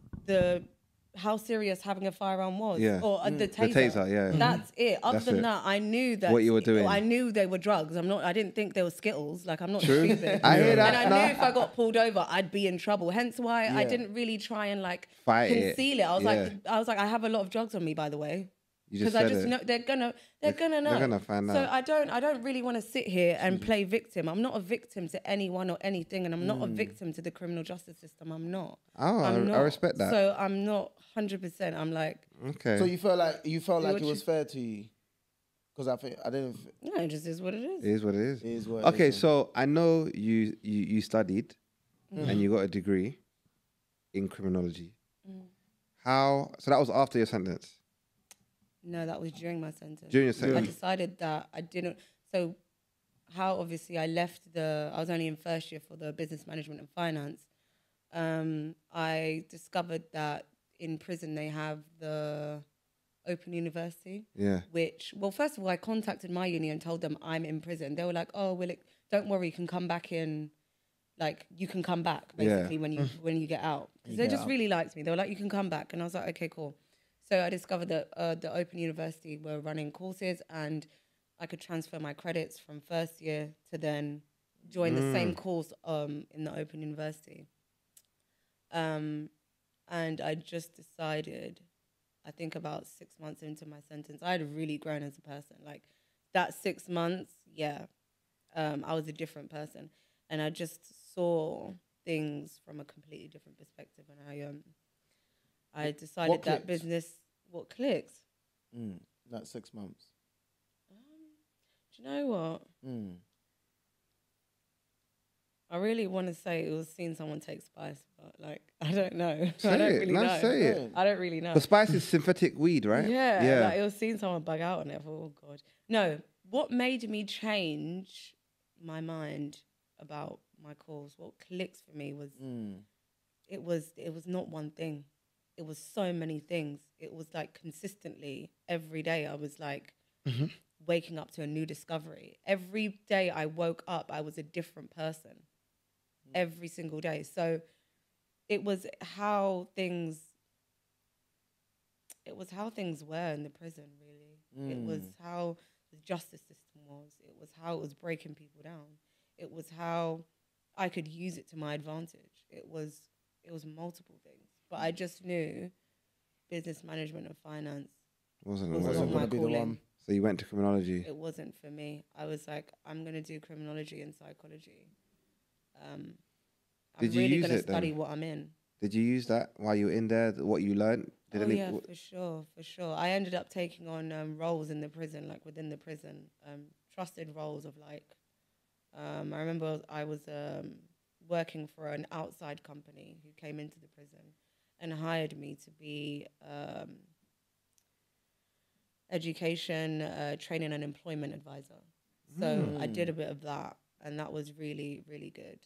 how serious having a firearm was, or the taser. The taser, yeah. That's it. Other than that, I knew that what you were doing. I knew they were drugs. I didn't think they were Skittles. Like I'm not stupid. I hear that. And I knew if I got pulled over, I'd be in trouble. Hence why I didn't really try and like conceal it. I was like, I have a lot of drugs on me, by the way. Because I just know they're gonna know. They're gonna find out. So I don't really want to sit here and play victim. I'm not a victim to anyone or anything, and I'm not a victim to the criminal justice system. I'm not. Oh, I respect that. So I'm not 100%. I'm like, okay. So you felt like it was fair to you, because I didn't. No, it just is what it is. It is what it is. It is what. Okay, so I know you studied, and you got a degree in criminology. How? So that was after your sentence. No, that was during my sentence. During your sentence. I decided that I didn't. So, how obviously I left I was only in first year for the business management and finance. I discovered that in prison they have the Open University. Yeah. Which, well, first of all, I contacted my uni and told them I'm in prison. They were like, "Oh, don't worry, you can come back in. Like, you can come back basically when you get out." Because they just really liked me. They were like, "You can come back," and I was like, "Okay, cool." So I discovered that the Open University were running courses and I could transfer my credits from first year to then join the same course in the Open University. And I just decided, I think about 6 months into my sentence, I had really grown as a person. Like that 6 months, I was a different person. And I just saw things from a completely different perspective, and I decided that business. What clicks? That 6 months. Do you know what? I really want to say it was seeing someone take Spice, but like I don't know. Say I don't it. really No, know. say it. I don't really know. The Spice is synthetic weed, right? Yeah. Like it was seeing someone bug out on it. Oh God. No. What made me change my mind about my cause? What clicks for me was it was not one thing. It was so many things. It was like consistently every day. I was like waking up to a new discovery. Every day I woke up, I was a different person. Every single day. So it was how things were in the prison, really. It was how the justice system was. It was how it was breaking people down. It was how I could use it to my advantage. It was multiple things. But I just knew business management and finance wasn't going to be the one. So you went to criminology. It wasn't for me. I was like, I'm going to do criminology and psychology. I'm really going to study what I'm in. Did you use that while you were in there, what you learned? For sure. I ended up taking on roles in the prison, like within the prison, trusted roles of like, I remember I was working for an outside company who came into the prison and hired me to be education, training and employment advisor. So I did a bit of that, and that was really, really good.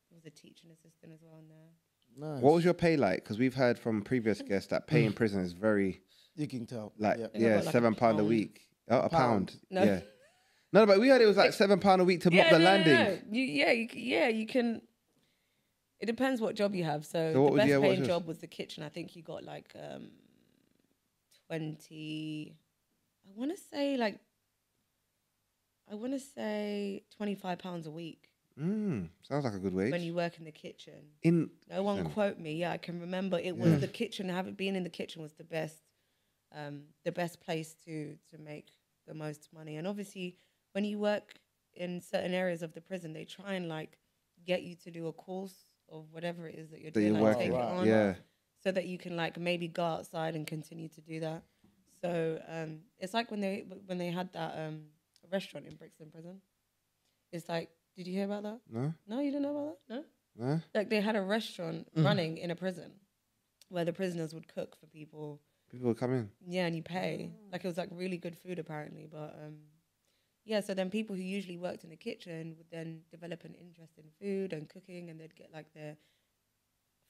Was a teaching assistant as well in there. Nice. What was your pay like? Because we've heard from previous guests that pay in prison is very... You can tell. Like, £7 a week. Oh, a pound. No. Yeah. No, but we heard it was like £7 a week to mop the landing. No. You can... It depends what job you have. So what the best paying job was the kitchen. I think you got like 20... I want to say £25 a week. Sounds like a good wage. When you work in the kitchen. No one quote me. Yeah, I can remember it was the kitchen. Having been in the kitchen was the best place to make the most money. And obviously, when you work in certain areas of the prison, they try and like get you to do a course of whatever it is that you're doing, like take it on, so that you can like maybe go outside and continue to do that. So it's like when they had that restaurant in Brixton Prison. It's like, did you hear about that? No, you didn't know about that? No. Like they had a restaurant running in a prison where the prisoners would cook for people. People would come in. Yeah, and you pay. Like it was like really good food apparently, but so then people who usually worked in the kitchen would then develop an interest in food and cooking, and they'd get like their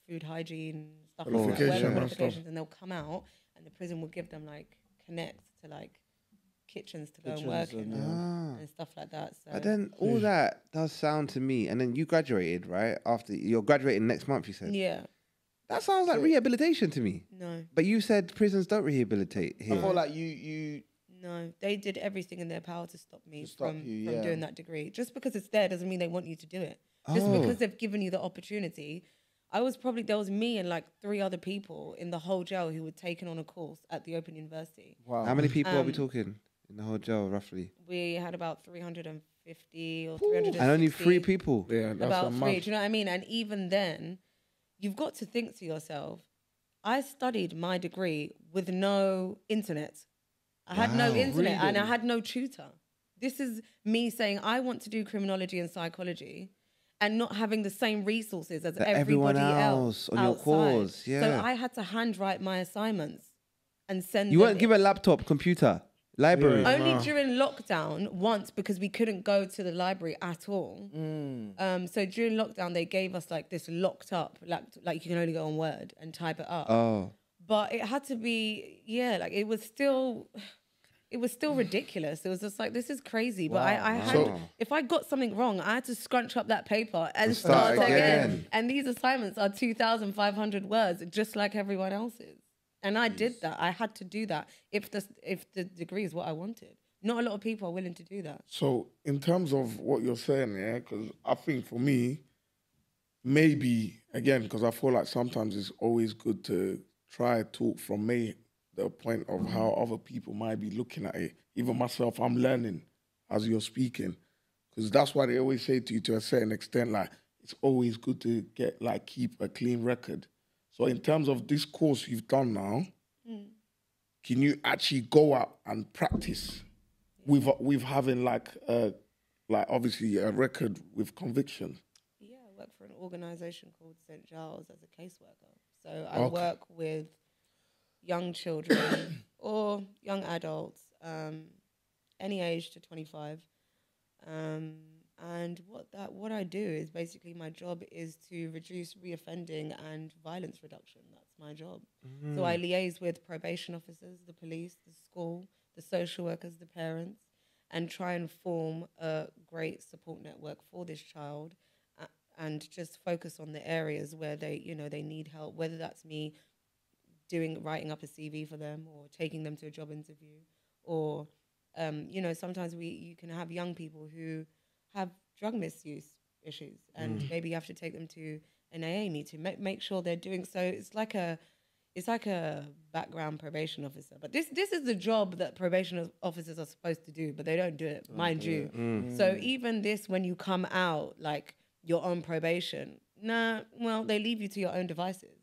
food hygiene stuff, qualifications, and they'll come out, and the prison will give them like connects to like kitchens to go and work in and stuff like that. So. But then all that does sound to me, and then you graduated, right? After you're graduating next month, you said. Yeah. That sounds like rehabilitation to me. No. But you said prisons don't rehabilitate here. I feel like you. No, they did everything in their power to stop me from doing that degree. Just because it's there doesn't mean they want you to do it. Just because they've given you the opportunity. There was me and like 3 other people in the whole jail who were taken on a course at the Open University. Wow. How many people are we talking in the whole jail, roughly? We had about 350 or 360. And only 3 people? Yeah, that's about 3, do you know what I mean? And even then, you've got to think to yourself, I studied my degree with no internet. I had no internet and I had no tutor. This is me saying I want to do criminology and psychology and not having the same resources as everybody else on your course. Yeah. So I had to handwrite my assignments and send You weren't given a laptop, computer, library? Only during lockdown once, because we couldn't go to the library at all. So during lockdown, they gave us like this locked up, like you can only go on Word and type it up. Oh. But it had to be, like it was still ridiculous. It was just like, this is crazy. But I had, if I got something wrong, I had to scrunch up that paper and start again. And these assignments are 2,500 words, just like everyone else's. And I did that. I had to do that if the degree is what I wanted. Not a lot of people are willing to do that. So in terms of what you're saying, because I think for me, maybe, again, because I feel like sometimes it's always good to try talk from the point of how other people might be looking at it. Even myself, I'm learning as you're speaking. Because that's why they always say to you, to a certain extent, like, it's always good to get, like, keep a clean record. So in terms of this course you've done now, can you actually go out and practice with having, like obviously a record with conviction? Yeah, I work for an organisation called St. Giles as a caseworker. So I work with young children or young adults, any age to 25. And what I do is basically my job is to reduce reoffending and violence reduction. That's my job. So I liaise with probation officers, the police, the school, the social workers, the parents, and try and form a great support network for this child, and just focus on the areas where they need help, whether that's me writing up a CV for them or taking them to a job interview, or sometimes you can have young people who have drug misuse issues, and maybe you have to take them to an AA meeting, make sure they're doing so. It's like a background probation officer, but this is the job that probation officers are supposed to do, but they don't do it, mind you. So even this, when you come out like you're on probation, they leave you to your own devices.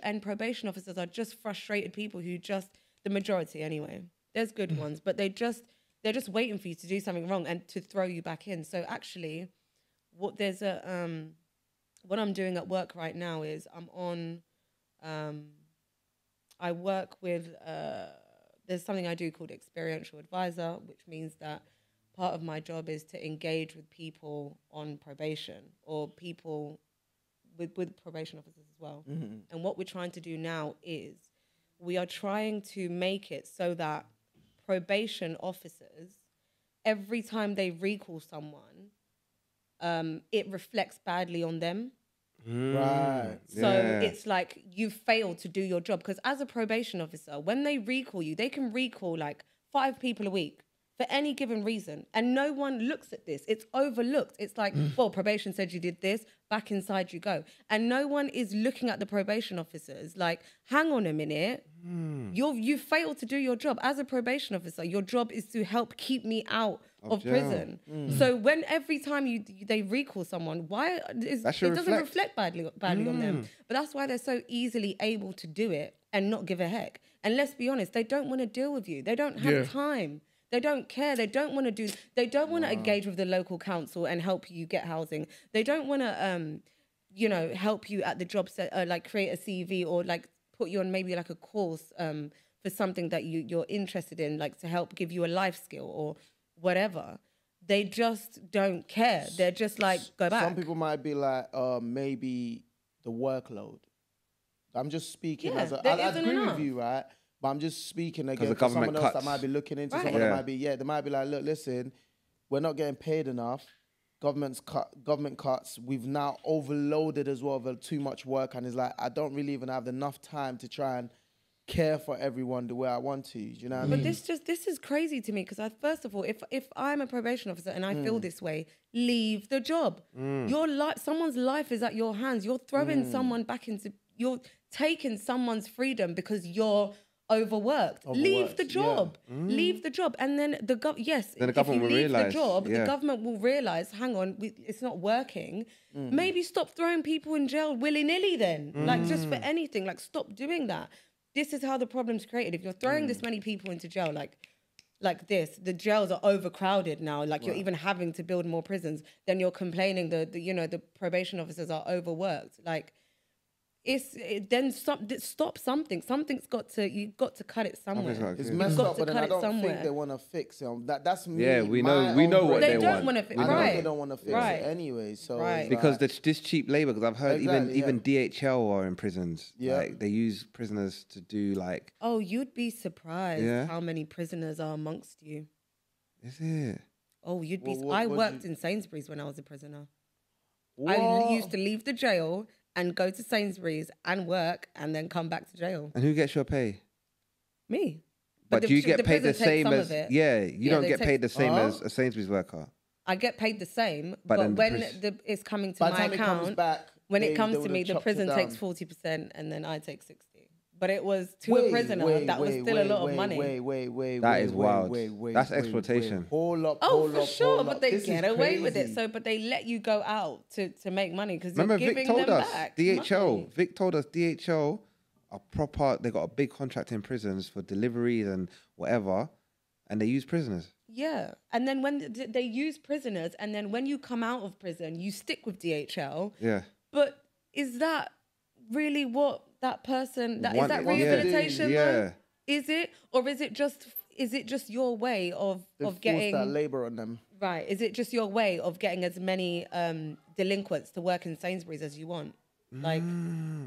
And probation officers are just frustrated people who the majority anyway. There's good ones, but they're just waiting for you to do something wrong and to throw you back in. So actually, what I'm doing at work right now is I work with, there's something I do called experiential advisor, which means that part of my job is to engage with people on probation or people with probation officers as well. And what we're trying to do now is we are trying to make it so that probation officers, every time they recall someone, it reflects badly on them. Right. So it's like you failed to do your job, because as a probation officer, when they recall you, they can recall like 5 people a week for any given reason, and no one looks at this. It's overlooked. It's like, well, probation said you did this, back inside you go. And no one is looking at the probation officers like, hang on a minute, you failed to do your job. As a probation officer, your job is to help keep me out of prison. So when every time they recall someone, it doesn't reflect badly on them. But that's why they're so easily able to do it and not give a heck. And let's be honest, they don't want to deal with you. They don't have time. They don't care. They don't want to engage with the local council and help you get housing. They don't want to, help you at the job set, like create a CV or like put you on maybe like a course for something that you're interested in, like to help give you a life skill or whatever. They just don't care. They're just like, go back. Some people might be like, maybe the workload. I'm just speaking I agree with you, right? But I'm just speaking again for someone else that might be looking into someone that might be, they might be like, look, listen, we're not getting paid enough. Government cuts. We've now overloaded as well with too much work, and it's like, I don't really even have enough time to try and care for everyone the way I want to. Do you know what I mean? But this is crazy to me, because first of all, if I'm a probation officer and I feel this way, leave the job. Someone's life is at your hands. You're throwing someone back into, you're taking someone's freedom because you're overworked. Leave the job. Leave the job. And then the government will realize. The government will realize, hang on, it's not working. Maybe stop throwing people in jail willy-nilly then. Like just for anything. Like stop doing that. This is how the problem's created. If you're throwing this many people into jail, like this, the jails are overcrowded now. Like you're even having to build more prisons. Then you're complaining the probation officers are overworked. Like stop something. You've got to cut it somewhere. It's messed up, but I don't think they want to fix it. That's me. Yeah, we know what they don't want. I know they don't want to fix it anyway. So because this cheap labor. Because I've heard even DHL are in prisons. Yeah, like they use prisoners to do like. Oh, you'd be surprised how many prisoners are amongst you. Is it? Oh, you'd be. I worked in Sainsbury's when I was a prisoner. I used to leave the jail and go to Sainsbury's and work and then come back to jail. And who gets your pay? Me. But do you get paid the same as... you don't get paid the same as a Sainsbury's worker. I get paid the same, but when it's coming to my account, when it comes to me, the prison takes 40% and then I take 60%. but it was to a prisoner. That was still a lot of money. That is wild. That's exploitation. Hold up, for sure, but they get away with it. So, but they let you go out to make money because you're giving them back. DHL. Vic told us DHL are proper. They got a big contract in prisons for deliveries and whatever, and they use prisoners. Yeah, and then when they use prisoners, and then when you come out of prison, you stick with DHL. Yeah. But is that really what that person? Is that rehabilitation? Yeah. Though? Is it, or is it just your way of getting that labor on them? Right. Is it just your way of getting as many delinquents to work in Sainsbury's as you want? Like,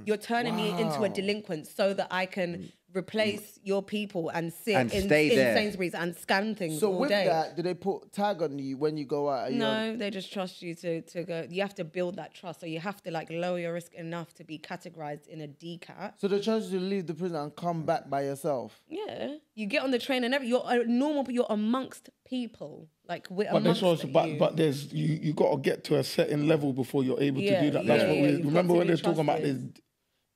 you're turning me into a delinquent so that I can replace your people and sit in Sainsbury's and scan things so all with day. that, do they put tag on you when you go out? No, they just trust you to go. You have to build that trust. So you have to like lower your risk enough to be categorized in a DCAT. So they trust you to leave the prison and come back by yourself? Yeah. You get on the train and you're a normal, you're amongst people. Like we're amongst but there's you got to get to a certain level before you're able to do that. That's what we remember when they're talking about this.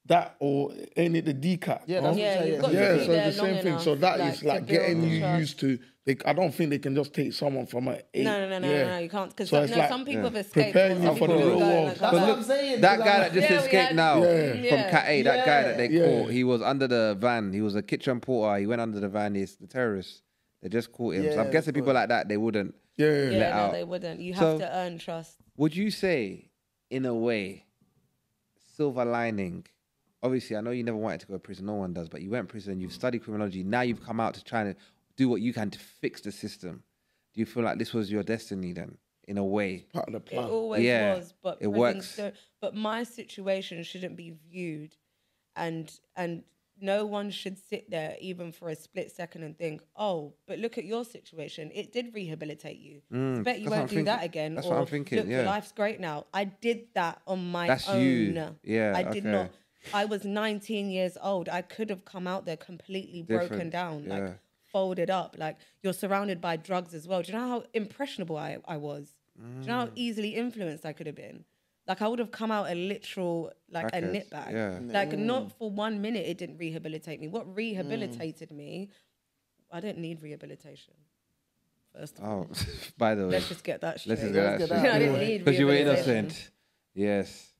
That or ain't it the DCAT? Yeah, that's so it's the same thing. So that is like getting you used to. I don't think they can just take someone from an 8. No, you can't. Because some people have escaped. Preparing you for the real world. That's what I'm saying. That guy that just escaped now from Cat A, that guy that they caught, he was under the van. He was a kitchen porter. He went under the van. He's the terrorists. They just caught him. So I'm guessing people like that, they wouldn't let out. No, they wouldn't. You have to earn trust. Would you say, in a way, silver lining? Obviously, I know you never wanted to go to prison. No one does. But you went to prison. You've studied criminology. Now you've come out to try to do what you can to fix the system. Do you feel like this was your destiny then, in a way? Part of the plan. It always was. But it works. But my situation shouldn't be viewed, and no one should sit there even for a split second and think, oh, but look at your situation. It did rehabilitate you. I bet you won't do that again. That's what I'm thinking. Look, your life's great now. I did that on my own. That's you. Yeah, I did not. I was 19 years old. I could have come out there completely broken down, like folded up. Like, you're surrounded by drugs as well. Do you know how impressionable I was? Do you know how easily influenced I could have been? Like, I would have come out a literal, like a nitbag. Yeah. Like, not for 1 minute it didn't rehabilitate me. What rehabilitated me, I didn't need rehabilitation. First of all. By the way. Let's just get that straight. I didn't need because you were innocent. Yes.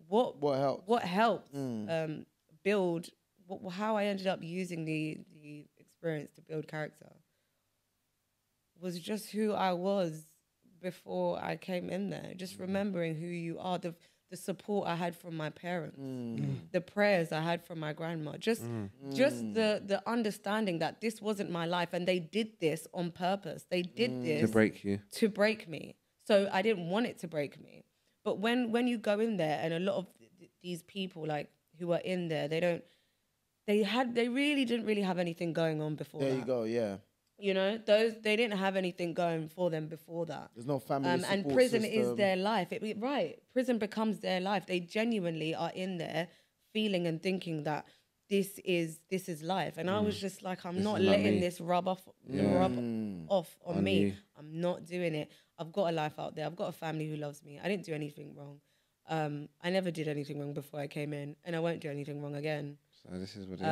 What helped? What helped build how I ended up using the experience to build character was just who I was before I came in there. Just remembering who you are, the support I had from my parents, the prayers I had from my grandma, just the understanding that this wasn't my life and they did this on purpose. They did this to break you, to break me. So I didn't want it to break me. But when you go in there, and a lot of these people like who are in there, they really didn't have anything going on before. There you go, yeah. You know, they didn't have anything going for them before that. There's no family support and prison system. is their life. Prison becomes their life. They genuinely are in there, feeling and thinking that this is life. And I was just like, I'm not letting this rub off on me. You. I'm not doing it. I've got a life out there. I've got a family who loves me. I didn't do anything wrong. I never did anything wrong before I came in, and I won't do anything wrong again. So this is what it is.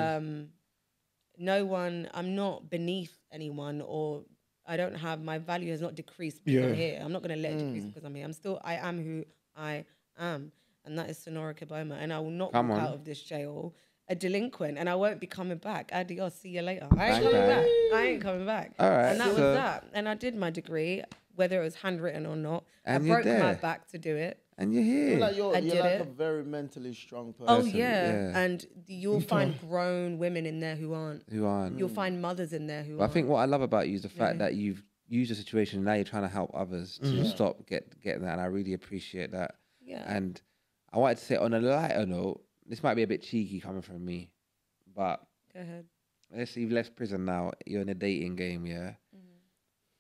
I'm not beneath anyone, or I don't have, my value has not decreased because I'm here. I'm not going to let it decrease because I'm here. I am who I am, and that is Sonora Kiboma, and I will not walk out of this jail a delinquent, and I won't be coming back. Adios, see you later. I ain't coming back. All right. And that was that. And I did my degree, whether it was handwritten or not. And I broke my back to do it. And you're here. You're like a very mentally strong person. Oh, yeah. And you'll find grown women in there who aren't. You'll find mothers in there who aren't. I think what I love about you is the fact that you've used the situation and now you're trying to help others to stop getting that. And I really appreciate that. Yeah. And I wanted to say, on a lighter note, this might be a bit cheeky coming from me, but go ahead. Let's say you've left prison now. You're in a dating game, yeah?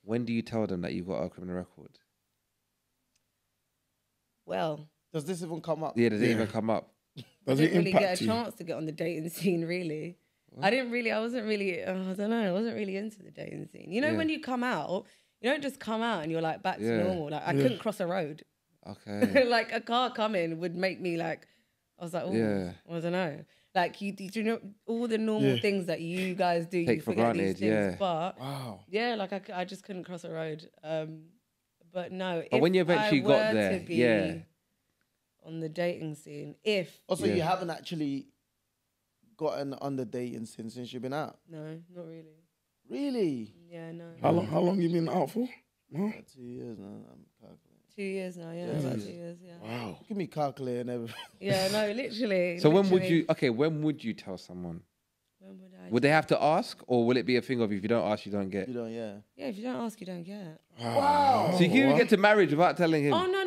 When do you tell them that you've got a criminal record? Well, does this even come up? Yeah, does it even come up? Does I it didn't really impact get a chance to get on the dating scene, really. I wasn't really into the dating scene. You know, when you come out, you don't just come out and you're like back to normal. Like, I couldn't cross a road. Okay. Like, a car coming would make me like, I was like, oh, I don't know. Like you do know all the normal things that you guys do. Take you for forget granted, these things. yeah. But like I just couldn't cross a road. But no. But when you eventually got there, to be on the dating scene, also you haven't actually gotten on the dating scene since you've been out. No, not really. Really? Yeah, no. How long you been out for? Huh? 2 years now. I'm calculating. 2 years now, it's about 2 years, Wow. Look at me calculating everything. Yeah, no, literally. So when would you tell someone? When would I? Would they have to ask, or will it be a thing of if you don't ask, you don't get? You don't, yeah. Yeah, if you don't ask, you don't get. Wow. So you can even get to marriage without telling him. Oh, no.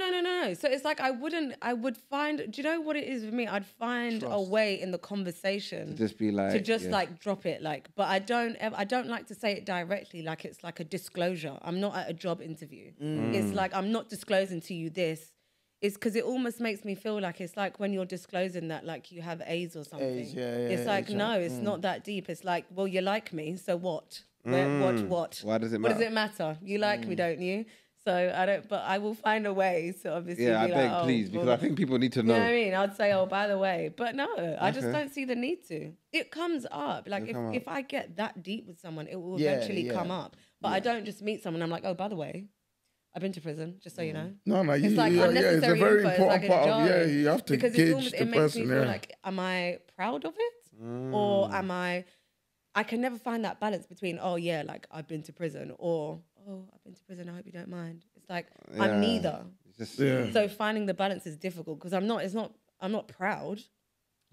So it's like I would find, do you know what it is for me? I'd find a way in the conversation To just be like, like drop it, like, but I don't like to say it directly, like it's like a disclosure. I'm not at a job interview. It's like, I'm not disclosing to you this. It's because it almost makes me feel like it's like when you're disclosing that like you have AIDS or something. AIDS, it's like, no, it's not that deep. It's like, well, you like me, so what? What? Why does it matter? What does it matter? You like me, don't you? So I don't, but I will find a way to obviously Yeah, I be beg, like, please, because I think people need to know. You know what I mean? I'd say, oh, by the way. But no, I just don't see the need to. It comes up. Like, if I get that deep with someone, it will eventually come up. But I don't just meet someone, I'm like, oh, by the way, I've been to prison, just so you know. No, it's like it's a very info. important part of, you have to because gauge the it makes person, me feel like, am I proud of it? Or am I can never find that balance between, oh, yeah, like, I've been to prison, or, oh, I've been to prison, I hope you don't mind. It's like, I'm neither. So finding the balance is difficult, because I'm not proud.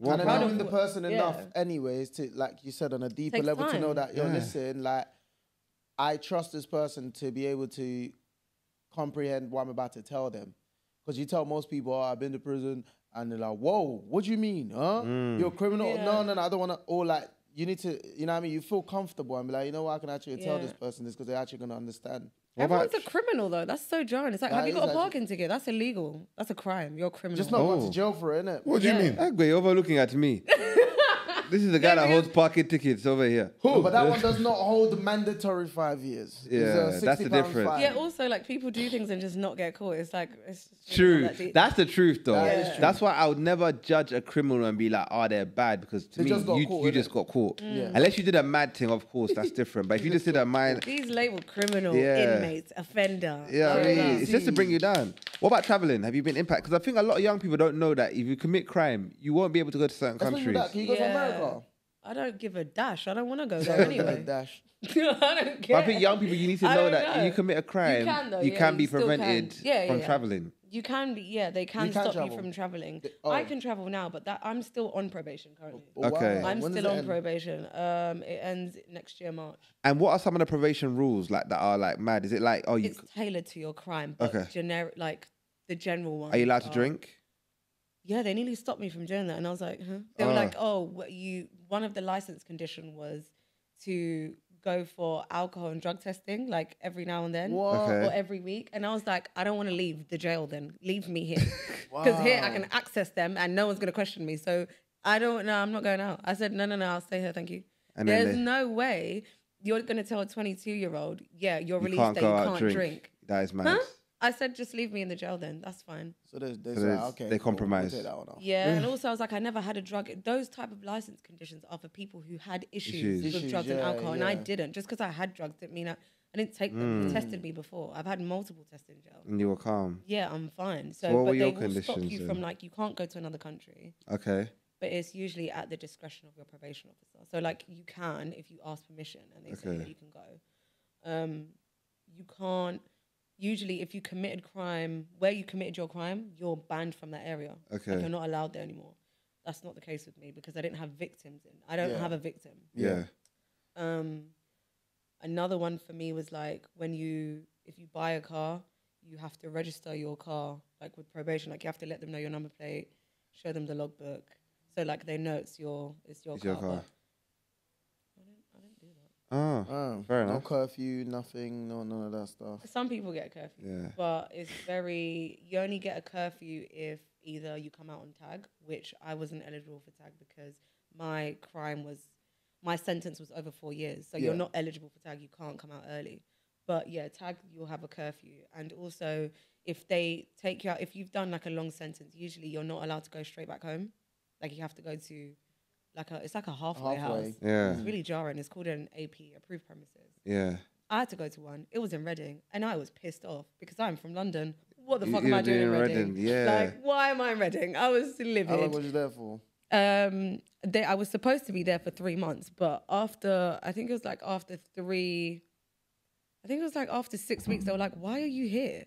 And knowing the person enough anyways to, like you said, on a deeper level to know that, listen, like, I trust this person to be able to comprehend what I'm about to tell them. Because you tell most people, oh, I've been to prison, and they're like, whoa, what do you mean, huh? You're a criminal? No, I don't want to, or like, you need to, you know what I mean? You feel comfortable and be like, you know what, I can actually tell this person this because they're actually going to understand. Everyone's a criminal, though. That's so jarring. It's like, have you got a parking ticket? That's illegal. That's a crime. You're a criminal. Just not going to jail for it, innit? What do you mean? You're overlooking at me. This is the guy that holds parking tickets over here. No, but that one does not hold the mandatory 5 years. Yeah, that's the difference. Fine. Yeah, also, like, people do things and just not get caught. It's like, it's true. That's the truth, though. That's why I would never judge a criminal and be like, oh, they're bad, because to me, you just got caught. Unless you did a mad thing, of course, that's different. But if you just did a mad... These labeled criminal, inmates, offender. Yeah, I mean, it's just to bring you down. What about traveling? Have you been impacted? Because I think a lot of young people don't know that if you commit crime, you won't be able to go to certain countries. Can you go to America? I don't give a dash. I don't want to go there anyway. Dash. I don't care. But I think young people, you need to know that if you commit a crime, you can be prevented from traveling. You can be, they can stop you from traveling. I can travel now, but I'm still on probation currently. Okay. I'm still on probation. It ends next year, March. And what are some of the probation rules like that are like mad? Is it like, it's tailored to your crime, but generic, like the general ones. Are you allowed to drink? Yeah, they nearly stopped me from doing that. And I was like, huh? They were like, one of the license condition was to go for alcohol and drug testing, like every now and then or every week. And I was like, I don't want to leave the jail then. Leave me here. Because here I can access them and no one's going to question me. So I'm not going out. I said, no, I'll stay here, thank you. And there's no way you're going to tell a 22-year-old, you're released that you can't drink. That is mad. Huh? I said, just leave me in the jail then. That's fine. So they compromise. And also I was like, I never had a drug. Those type of license conditions are for people who had issues with drugs and alcohol. And I didn't. Just because I had drugs didn't mean I didn't take them. They tested me before. I've had multiple tests in jail. And you were calm? Yeah, I'm fine. So, what but were your they will stop you from like, you can't go to another country. Okay. But it's usually at the discretion of your probation officer. So like you can, if you ask permission and they say you can go. You can't. Usually, if you committed crime, where you committed your crime, you're banned from that area. Okay. Like you're not allowed there anymore. That's not the case with me because I didn't have victims. I don't have a victim. Yeah. Another one for me was like if you buy a car, you have to register your car like with probation. Like you have to let them know your number plate, show them the logbook, so like they know it's your car. Oh, fair enough. No curfew, nothing, none of that stuff. Some people get a curfew, but it's you only get a curfew if either you come out on tag, which I wasn't eligible for tag because my sentence was over 4 years. So you're not eligible for tag, you can't come out early. But tag, you'll have a curfew. And also, if they take you out, if you've done like a long sentence, usually you're not allowed to go straight back home. Like you have to go to it's like a halfway house. Yeah. It's really jarring. It's called an AP, approved premises. Yeah. I had to go to one. It was in Reading, and I was pissed off because I'm from London. What the fuck am I doing in Reading? Yeah. Like, why am I in Reading? I was livid. How long was you there for? I was supposed to be there for 3 months, but after 6 weeks, they were like, "Why are you here?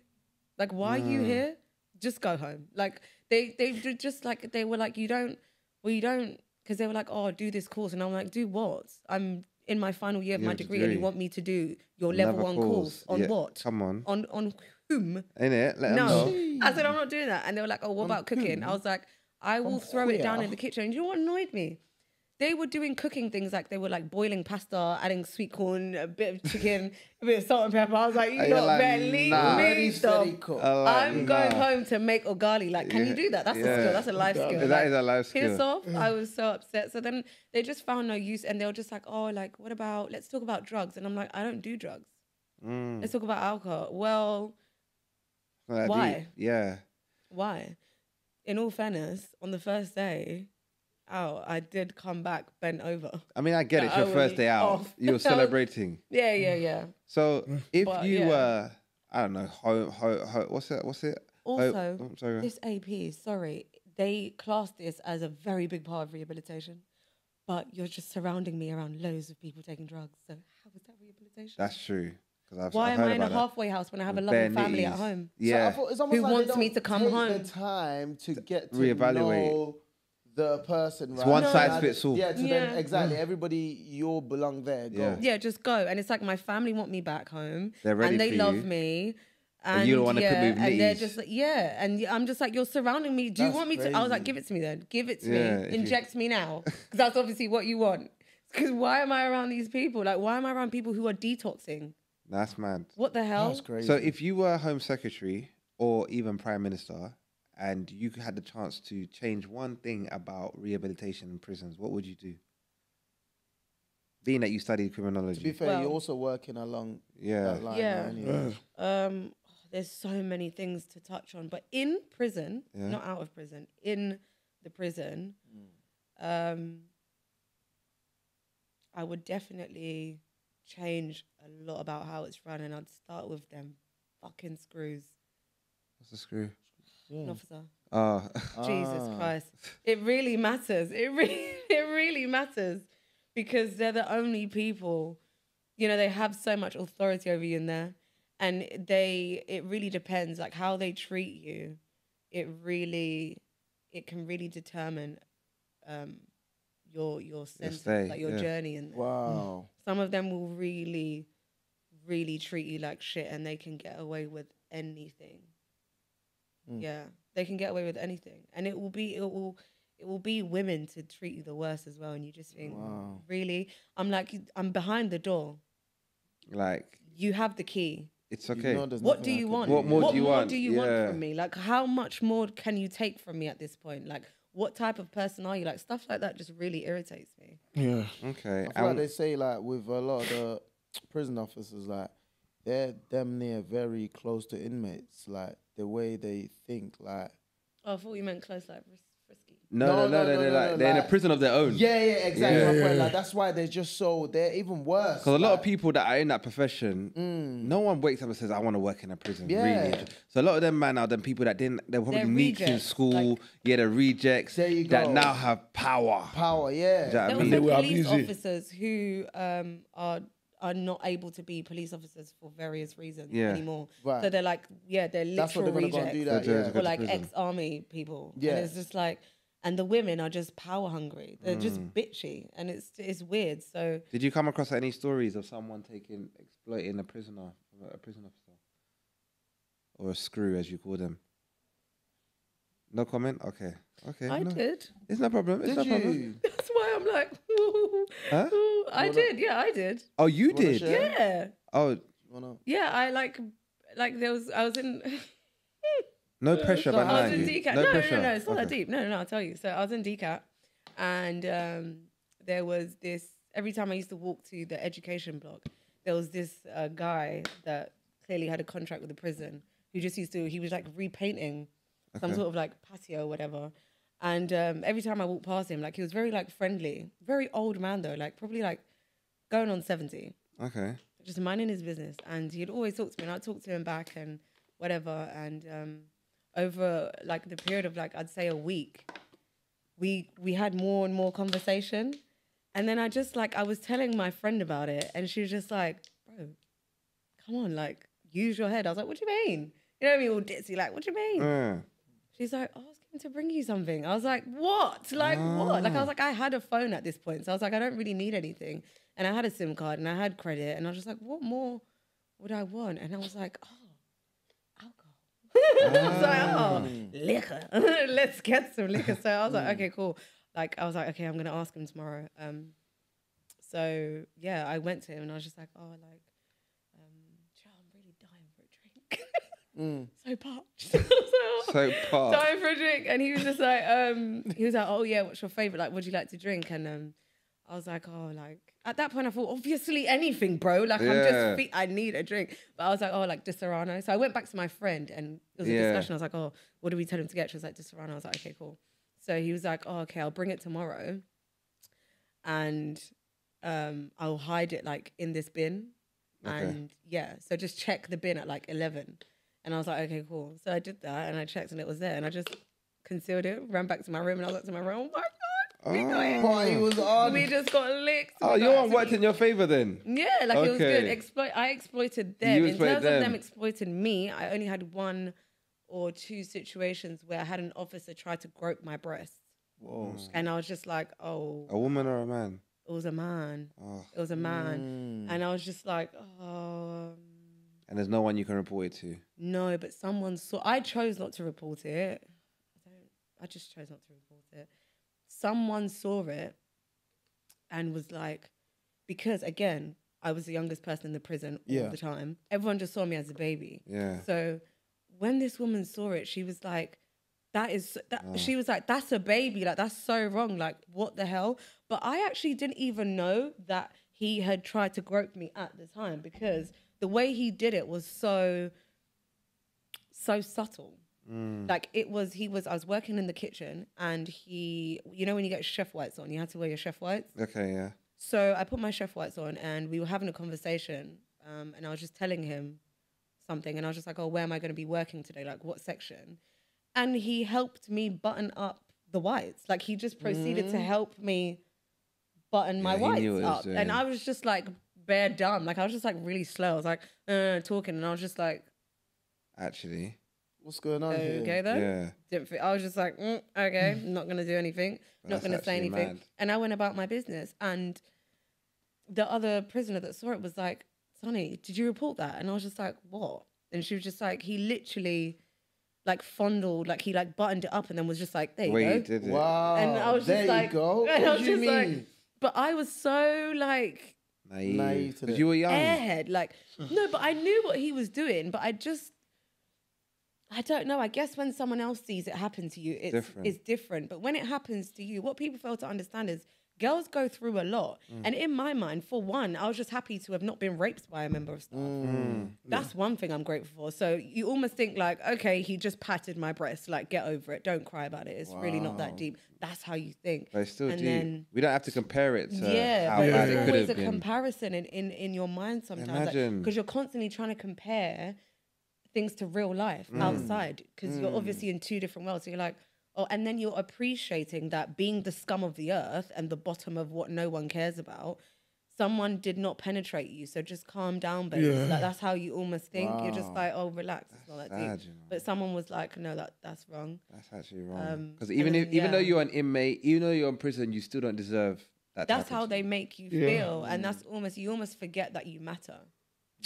Like, why are you here? Just go home." Like they just like they were like, you don't, because they were like, "Oh, do this course," and I'm like, "Do what? I'm in my final year of my degree, and you want me to do your level 1 course on what? Come on. On whom? Ain't it? Let them know. I said, I'm not doing that. And they were like, "Oh, what about cooking?" I was like, "I will throw it down in the kitchen." And you know what annoyed me? They were doing cooking things like they were like boiling pasta, adding sweet corn, a bit of chicken, a bit of salt and pepper. I was like, "You lot better leave me stop. I'm going home to make ugali." Like, can you do that? That's a skill. That's a life skill. That is a life skill. Piss off. I was so upset. So then they just found no use, and they were just like, "Oh, like, what about, let's talk about drugs." And I'm like, "I don't do drugs. Let's talk about alcohol." Well, why? Yeah. Why? In all fairness, on the first day out, I did come back bent over. I mean, I get it. It's your first day out. You're celebrating. Yeah. So if you were, I don't know, what's it? Also, this AP, sorry, they class this as a very big part of rehabilitation, but you're just surrounding me around loads of people taking drugs. So how is that rehabilitation? That's true. Why am I in a halfway house when I have a loving family at home? Yeah. So I thought it's almost who like wants me to come home? The time to get to reevaluate. know the person, right? It's one size fits all. Yeah, then exactly. Everybody, you all belong there. Go. Yeah, just go. And it's like my family want me back home. They're ready and they for love you. me. And you don't want to put me with and they're just like, and I'm just like, you're surrounding me. Do you want me to? I was like, give it to me then. Give it to me. Inject me now. Because that's obviously what you want. Because why am I around these people? Like, why am I around people who are detoxing? That's mad. What the hell? That's crazy. So if you were Home Secretary or even Prime Minister and you had the chance to change one thing about rehabilitation in prisons, what would you do? Being that you studied criminology. To be fair, you're also working along that line. Anyway. There's so many things to touch on. But in prison, not out of prison, in the prison, I would definitely change a lot about how it's run, and I'd start with them fucking screws. What's a screw? An officer. Oh. Jesus Christ. It really matters. It really matters because they're the only people, they have so much authority over you in there, and it really depends, like how they treat you. It can really determine your sentence, like your journey in there. Wow. Some of them will really, really treat you like shit, and they can get away with anything. Yeah, they can get away with anything, and it will be women to treat you the worst as well. And you just think, really? I'm behind the door. Like, you have the key. It's okay. What do you want? What more do you want? What do you want from me? Like, how much more can you take from me at this point? Like, what type of person are you? Like, stuff like that just really irritates me. Yeah. Okay. I feel like they say, like, with a lot of the prison officers, like, they're damn near very close to inmates. Like, the way they think, like... Oh, I thought you meant close, like, frisky. No, they're in a prison of their own. Yeah, exactly. Yeah. Like, that's why they're just they're even worse. Because a lot of people that are in that profession, no one wakes up and says, I want to work in a prison. Yeah. Really. So a lot of them, man, are them people that they were probably meek in school. Like, they're rejects. There you go. That now have power. Yeah. There are police officers who are not able to be police officers for various reasons anymore. Right. So they're like, they're literal that's what they're rejects. Go and do that, or like ex-army people. Yeah. And it's just like, and the women are just power hungry. They're just bitchy, and it's weird. So did you come across any stories of someone exploiting a prison officer? Or a screw, as you call them? No comment? Okay. I did. It's no problem. It's no problem. That's why I'm like, huh? I did. Oh, you did? Yeah. Oh. Yeah, I I was in... No pressure, but I was in DCAT. No, it's not that deep. No, I'll tell you. So I was in DCAT, and there was this, every time I used to walk to the education block, there was this guy that clearly had a contract with the prison who just he was like repainting some sort of like patio or whatever. And every time I walked past him, like he was very like friendly, very old man though, like probably like going on 70. Okay. Just minding his business. And he'd always talk to me and I'd talk to him back and whatever. And over like the period of like, I'd say a week, we had more and more conversation. And then I was telling my friend about it and she was just like, bro, come on, like use your head. I was like, what do you mean? You know what I mean? All ditzy, like, what do you mean? She's like, oh, to bring you something. I was like, what? Like, what? Like, I was like, I had a phone at this point. So I was like, I don't really need anything. And I had a SIM card and I had credit. And I was just like, what more would I want? And I was like, oh, alcohol. I was like, oh, liquor. Let's get some liquor. So I was like, okay, cool. Like, I was like, okay, I'm going to ask him tomorrow. So, yeah, I went to him and I was just like, oh, like, I'm really dying for a drink. So parched. So parched. Dying for a drink. And he was just like, oh yeah, what's your favourite? Like, what do you like to drink? And I was like, oh, like, at that point I thought, obviously anything, bro. Like, I need a drink. But I was like, oh, like Disaronno. So I went back to my friend and it was a discussion. I was like, oh, what do we tell him to get? She was like, Disaronno. I was like, okay, cool. So he was like, oh, okay, I'll bring it tomorrow. And I'll hide it like in this bin. Okay. And yeah, so just check the bin at like 11. And I was like, okay, cool. So I did that and I checked and it was there. And I just concealed it, ran back to my room and I was back to my room. Oh my God. Party was on. We just got licked. Oh, your one worked in your favour then? Yeah, like it was good. I exploited them. In terms of them exploiting me, I only had 1 or 2 situations where I had an officer try to grope my breasts. Whoa. And I was just like, oh. A woman or a man? It was a man. Oh. It was a man. And I was just like, oh. And there's no one you can report it to? No, but someone saw. I chose not to report it. I just chose not to report it. Someone saw it and was like, because again, I was the youngest person in the prison all the time. Everyone just saw me as a baby. Yeah. So when this woman saw it, she was like, she was like, that's a baby. Like, that's so wrong. Like, what the hell? But I actually didn't even know that he had tried to grope me at the time because the way he did it was so subtle. Like I was working in the kitchen and you know when you get chef whites on, you have to wear your chef whites. Okay, yeah. So I put my chef whites on and we were having a conversation and I was just telling him something and I was just like, oh, where am I going to be working today? Like what section? And he helped me button up the whites. Like he just proceeded to help me button my whites up. And I was just like bare dumb. Like I was just like really slow. I was like talking and I was just like, actually, what's going on here? Okay though? Yeah. Didn't fit. I was just like, okay, I'm not going to do anything. Not going to say anything. Mad. And I went about my business. And the other prisoner that saw it was like, Sunni, did you report that? And I was just like, what? And she was just like, he literally like fondled, like he like buttoned it up and then was just like, there you go. Did it? Wow. And I was just like, go. And I was just like, but I was so like naive. Because you were young. Airhead. Like, no, but I knew what he was doing, but I don't know. I guess when someone else sees it happen to you, it's different. But when it happens to you, what people fail to understand is girls go through a lot. And in my mind, for one, I was just happy to have not been raped by a member of staff. That's one thing I'm grateful for. So you almost think like, okay, he just patted my breast. Like, get over it. Don't cry about it. It's really not that deep. That's how you think. But it's still deep. Then, we don't have to compare it to how but bad it could have been. there's always a comparison in your mind sometimes. Because you're constantly trying to compare things to real life outside. Because you're obviously in 2 different worlds. So you're like, oh, and then you're appreciating that being the scum of the earth and the bottom of what no one cares about, someone did not penetrate you. So just calm down, baby. Yeah. Like, that's how you almost think. Wow. You're just like, oh, relax. It's not that deep. You know? But someone was like, no, that's wrong. That's actually wrong. Because even though you're an inmate, even though you're in prison, you still don't deserve that. That's how they make you feel. And that's you almost forget that you matter.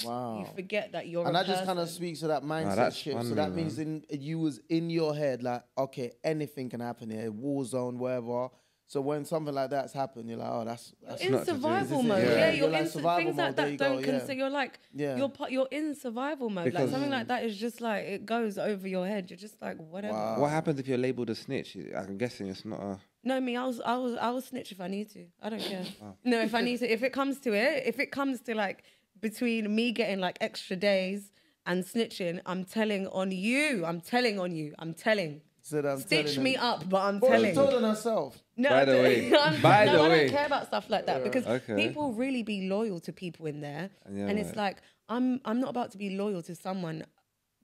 Wow. You forget that you're and that just kind of speaks to that mindset shift. So that means you was in your head like, okay, anything can happen here, war zone, wherever. So when something like that's happened, you're like, oh, that's in survival mode. Yeah, you're in survival mode. Things like that don't consider. You're like, you're in survival mode. Because like something like that is just like it goes over your head. You're just like, whatever. Wow. What happens if you're labelled a snitch? I'm guessing it's not a. No, me, I was snitch if I need to. I don't care. No, if I need to, if it comes to like between me getting like extra days and snitching, I'm telling on you. I'm telling. Stitch me up, but I'm But telling she told on herself. No, By the way, I don't care about stuff like that because people really be loyal to people in there, and it's like I'm not about to be loyal to someone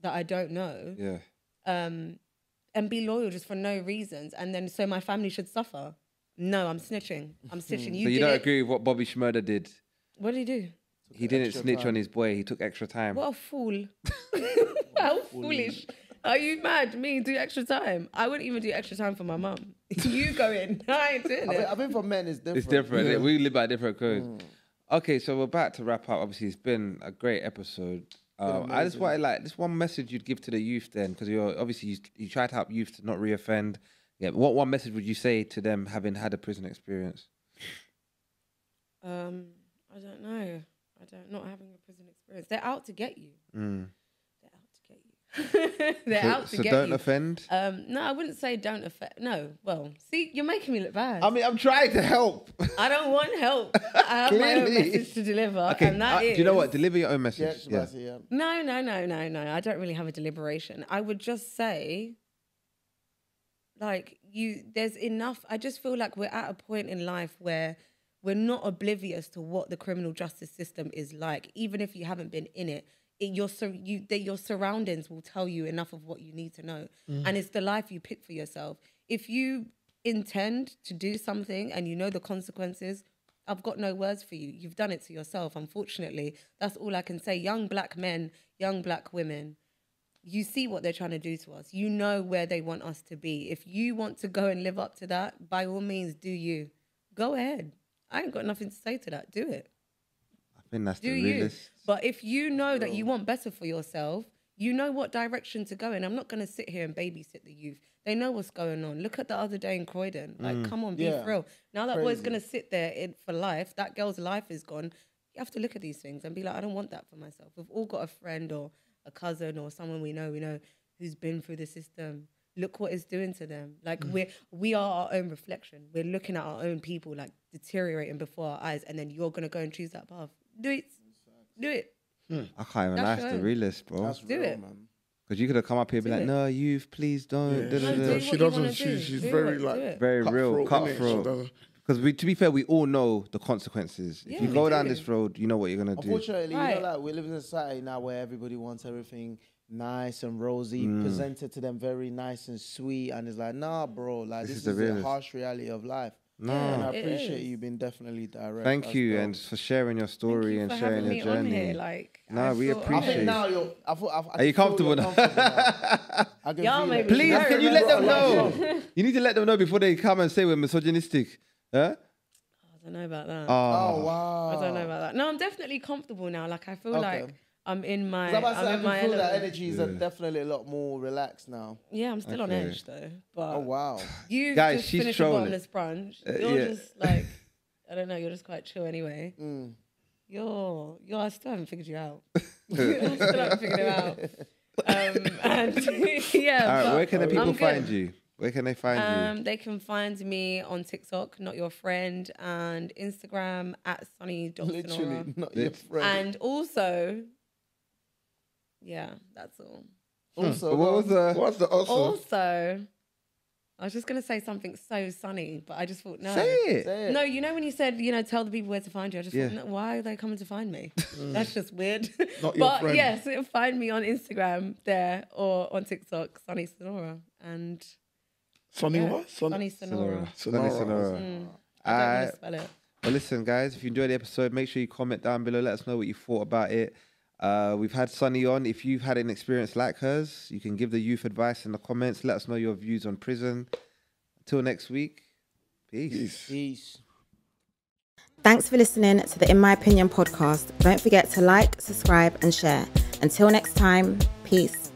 that I don't know. Yeah. And be loyal just for no reasons, and then so my family should suffer. No, I'm snitching. I'm snitching. So you don't agree with what Bobby Shmurda did? What did he do? He didn't snitch on his boy. He took extra time. What a fool! How foolish! Are you mad? Me do extra time? I wouldn't even do extra time for my mum. You go in. I ain't doing it. I think for men it's different. It's different. Yeah. We live by different codes. Okay, so we're about to wrap up. Obviously, it's been a great episode. I just wanted this one message you'd give to the youth then, because you're obviously you try to help youth to not reoffend. Yeah, what one message would you say to them having had a prison experience? I don't know. Not having a prison experience. They're out to get you. They're out to get you. So don't offend? No, I wouldn't say don't offend. No, well, see, you're making me look bad. I mean, I'm trying to help. I don't want help. I have my own message to deliver, and that is... Do you know what? Deliver your own message. Yeah. No. I don't really have a deliberation. I would just say, like, there's enough... I just feel like we're at a point in life where we're not oblivious to what the criminal justice system is like, even if you haven't been in it. Your surroundings will tell you enough of what you need to know. And it's the life you pick for yourself. If you intend to do something and you know the consequences, I've got no words for you. You've done it to yourself, unfortunately. That's all I can say. Young black men, young black women, you see what they're trying to do to us. You know where they want us to be. If you want to go and live up to that, by all means, do you. Go ahead. I ain't got nothing to say to that. Do it. I think that's do the realest. You? But if you know that you want better for yourself, you know what direction to go in. I'm not going to sit here and babysit the youth. They know what's going on. Look at the other day in Croydon. Like, come on, be for real. Now that boy's going to sit there for life, that girl's life is gone. You have to look at these things and be like, I don't want that for myself. We've all got a friend or a cousin or someone we know who's been through the system. Look what it's doing to them. Like, we are our own reflection. We're looking at our own people, like, deteriorating before our eyes, and then you're going to go and choose that path. Do it. Do it. I can't even ask the realist, bro. That's do real, it, man. Because you could have come up here and be like, no, youth, please don't. Yeah. She doesn't. She's very very real, cutthroat. Because to be fair, we all know the consequences. If you go down this road, you know what you're gonna do. Unfortunately, you know, like we live in a society now where everybody wants everything nice and rosy, presented to them very nice and sweet, and it's like, nah, bro, like this is the harsh reality of life. No, and I appreciate you being definitely direct. Thank you, and for sharing your story and sharing your journey. Here, like, no, we appreciate it. Now are you comfortable now? Please, can you let them know? You need to let them know before they come and say we're misogynistic. Huh? I don't know about that. Oh wow! I don't know about that. No, I'm definitely comfortable now. Like, I feel like I'm in my. I feel that energies are definitely a lot more relaxed now. Yeah, I'm still on edge though. But wow, you guys, just she's finished trolling. a bottomless brunch. You're just like, I don't know. You're just quite chill anyway. You're. I still haven't figured you out. I still haven't figured it out. And yeah. All right, where can the people find you? Where can they find you? They can find me on TikTok, Not Your Friend, and Instagram at Sunni.Sonora. Literally, not your friend. And also, yeah, that's all. Also, what's the also? Also, I was just going to say something so sunny, but I just thought, no. Say it. No, you know when you said, tell the people where to find you, I just thought, no, why are they coming to find me? That's just weird. Not your friend. But yes, find me on Instagram there or on TikTok, Sunni Sonora. And... Sunni what? Sunni Sonora. I don't want to spell it. Well, listen, guys, if you enjoyed the episode, make sure you comment down below. Let us know what you thought about it. We've had Sunni on. If you've had an experience like hers, you can give the youth advice in the comments. Let us know your views on prison. Until next week, peace. Thanks for listening to the In My Opinion podcast. Don't forget to like, subscribe, and share. Until next time, peace.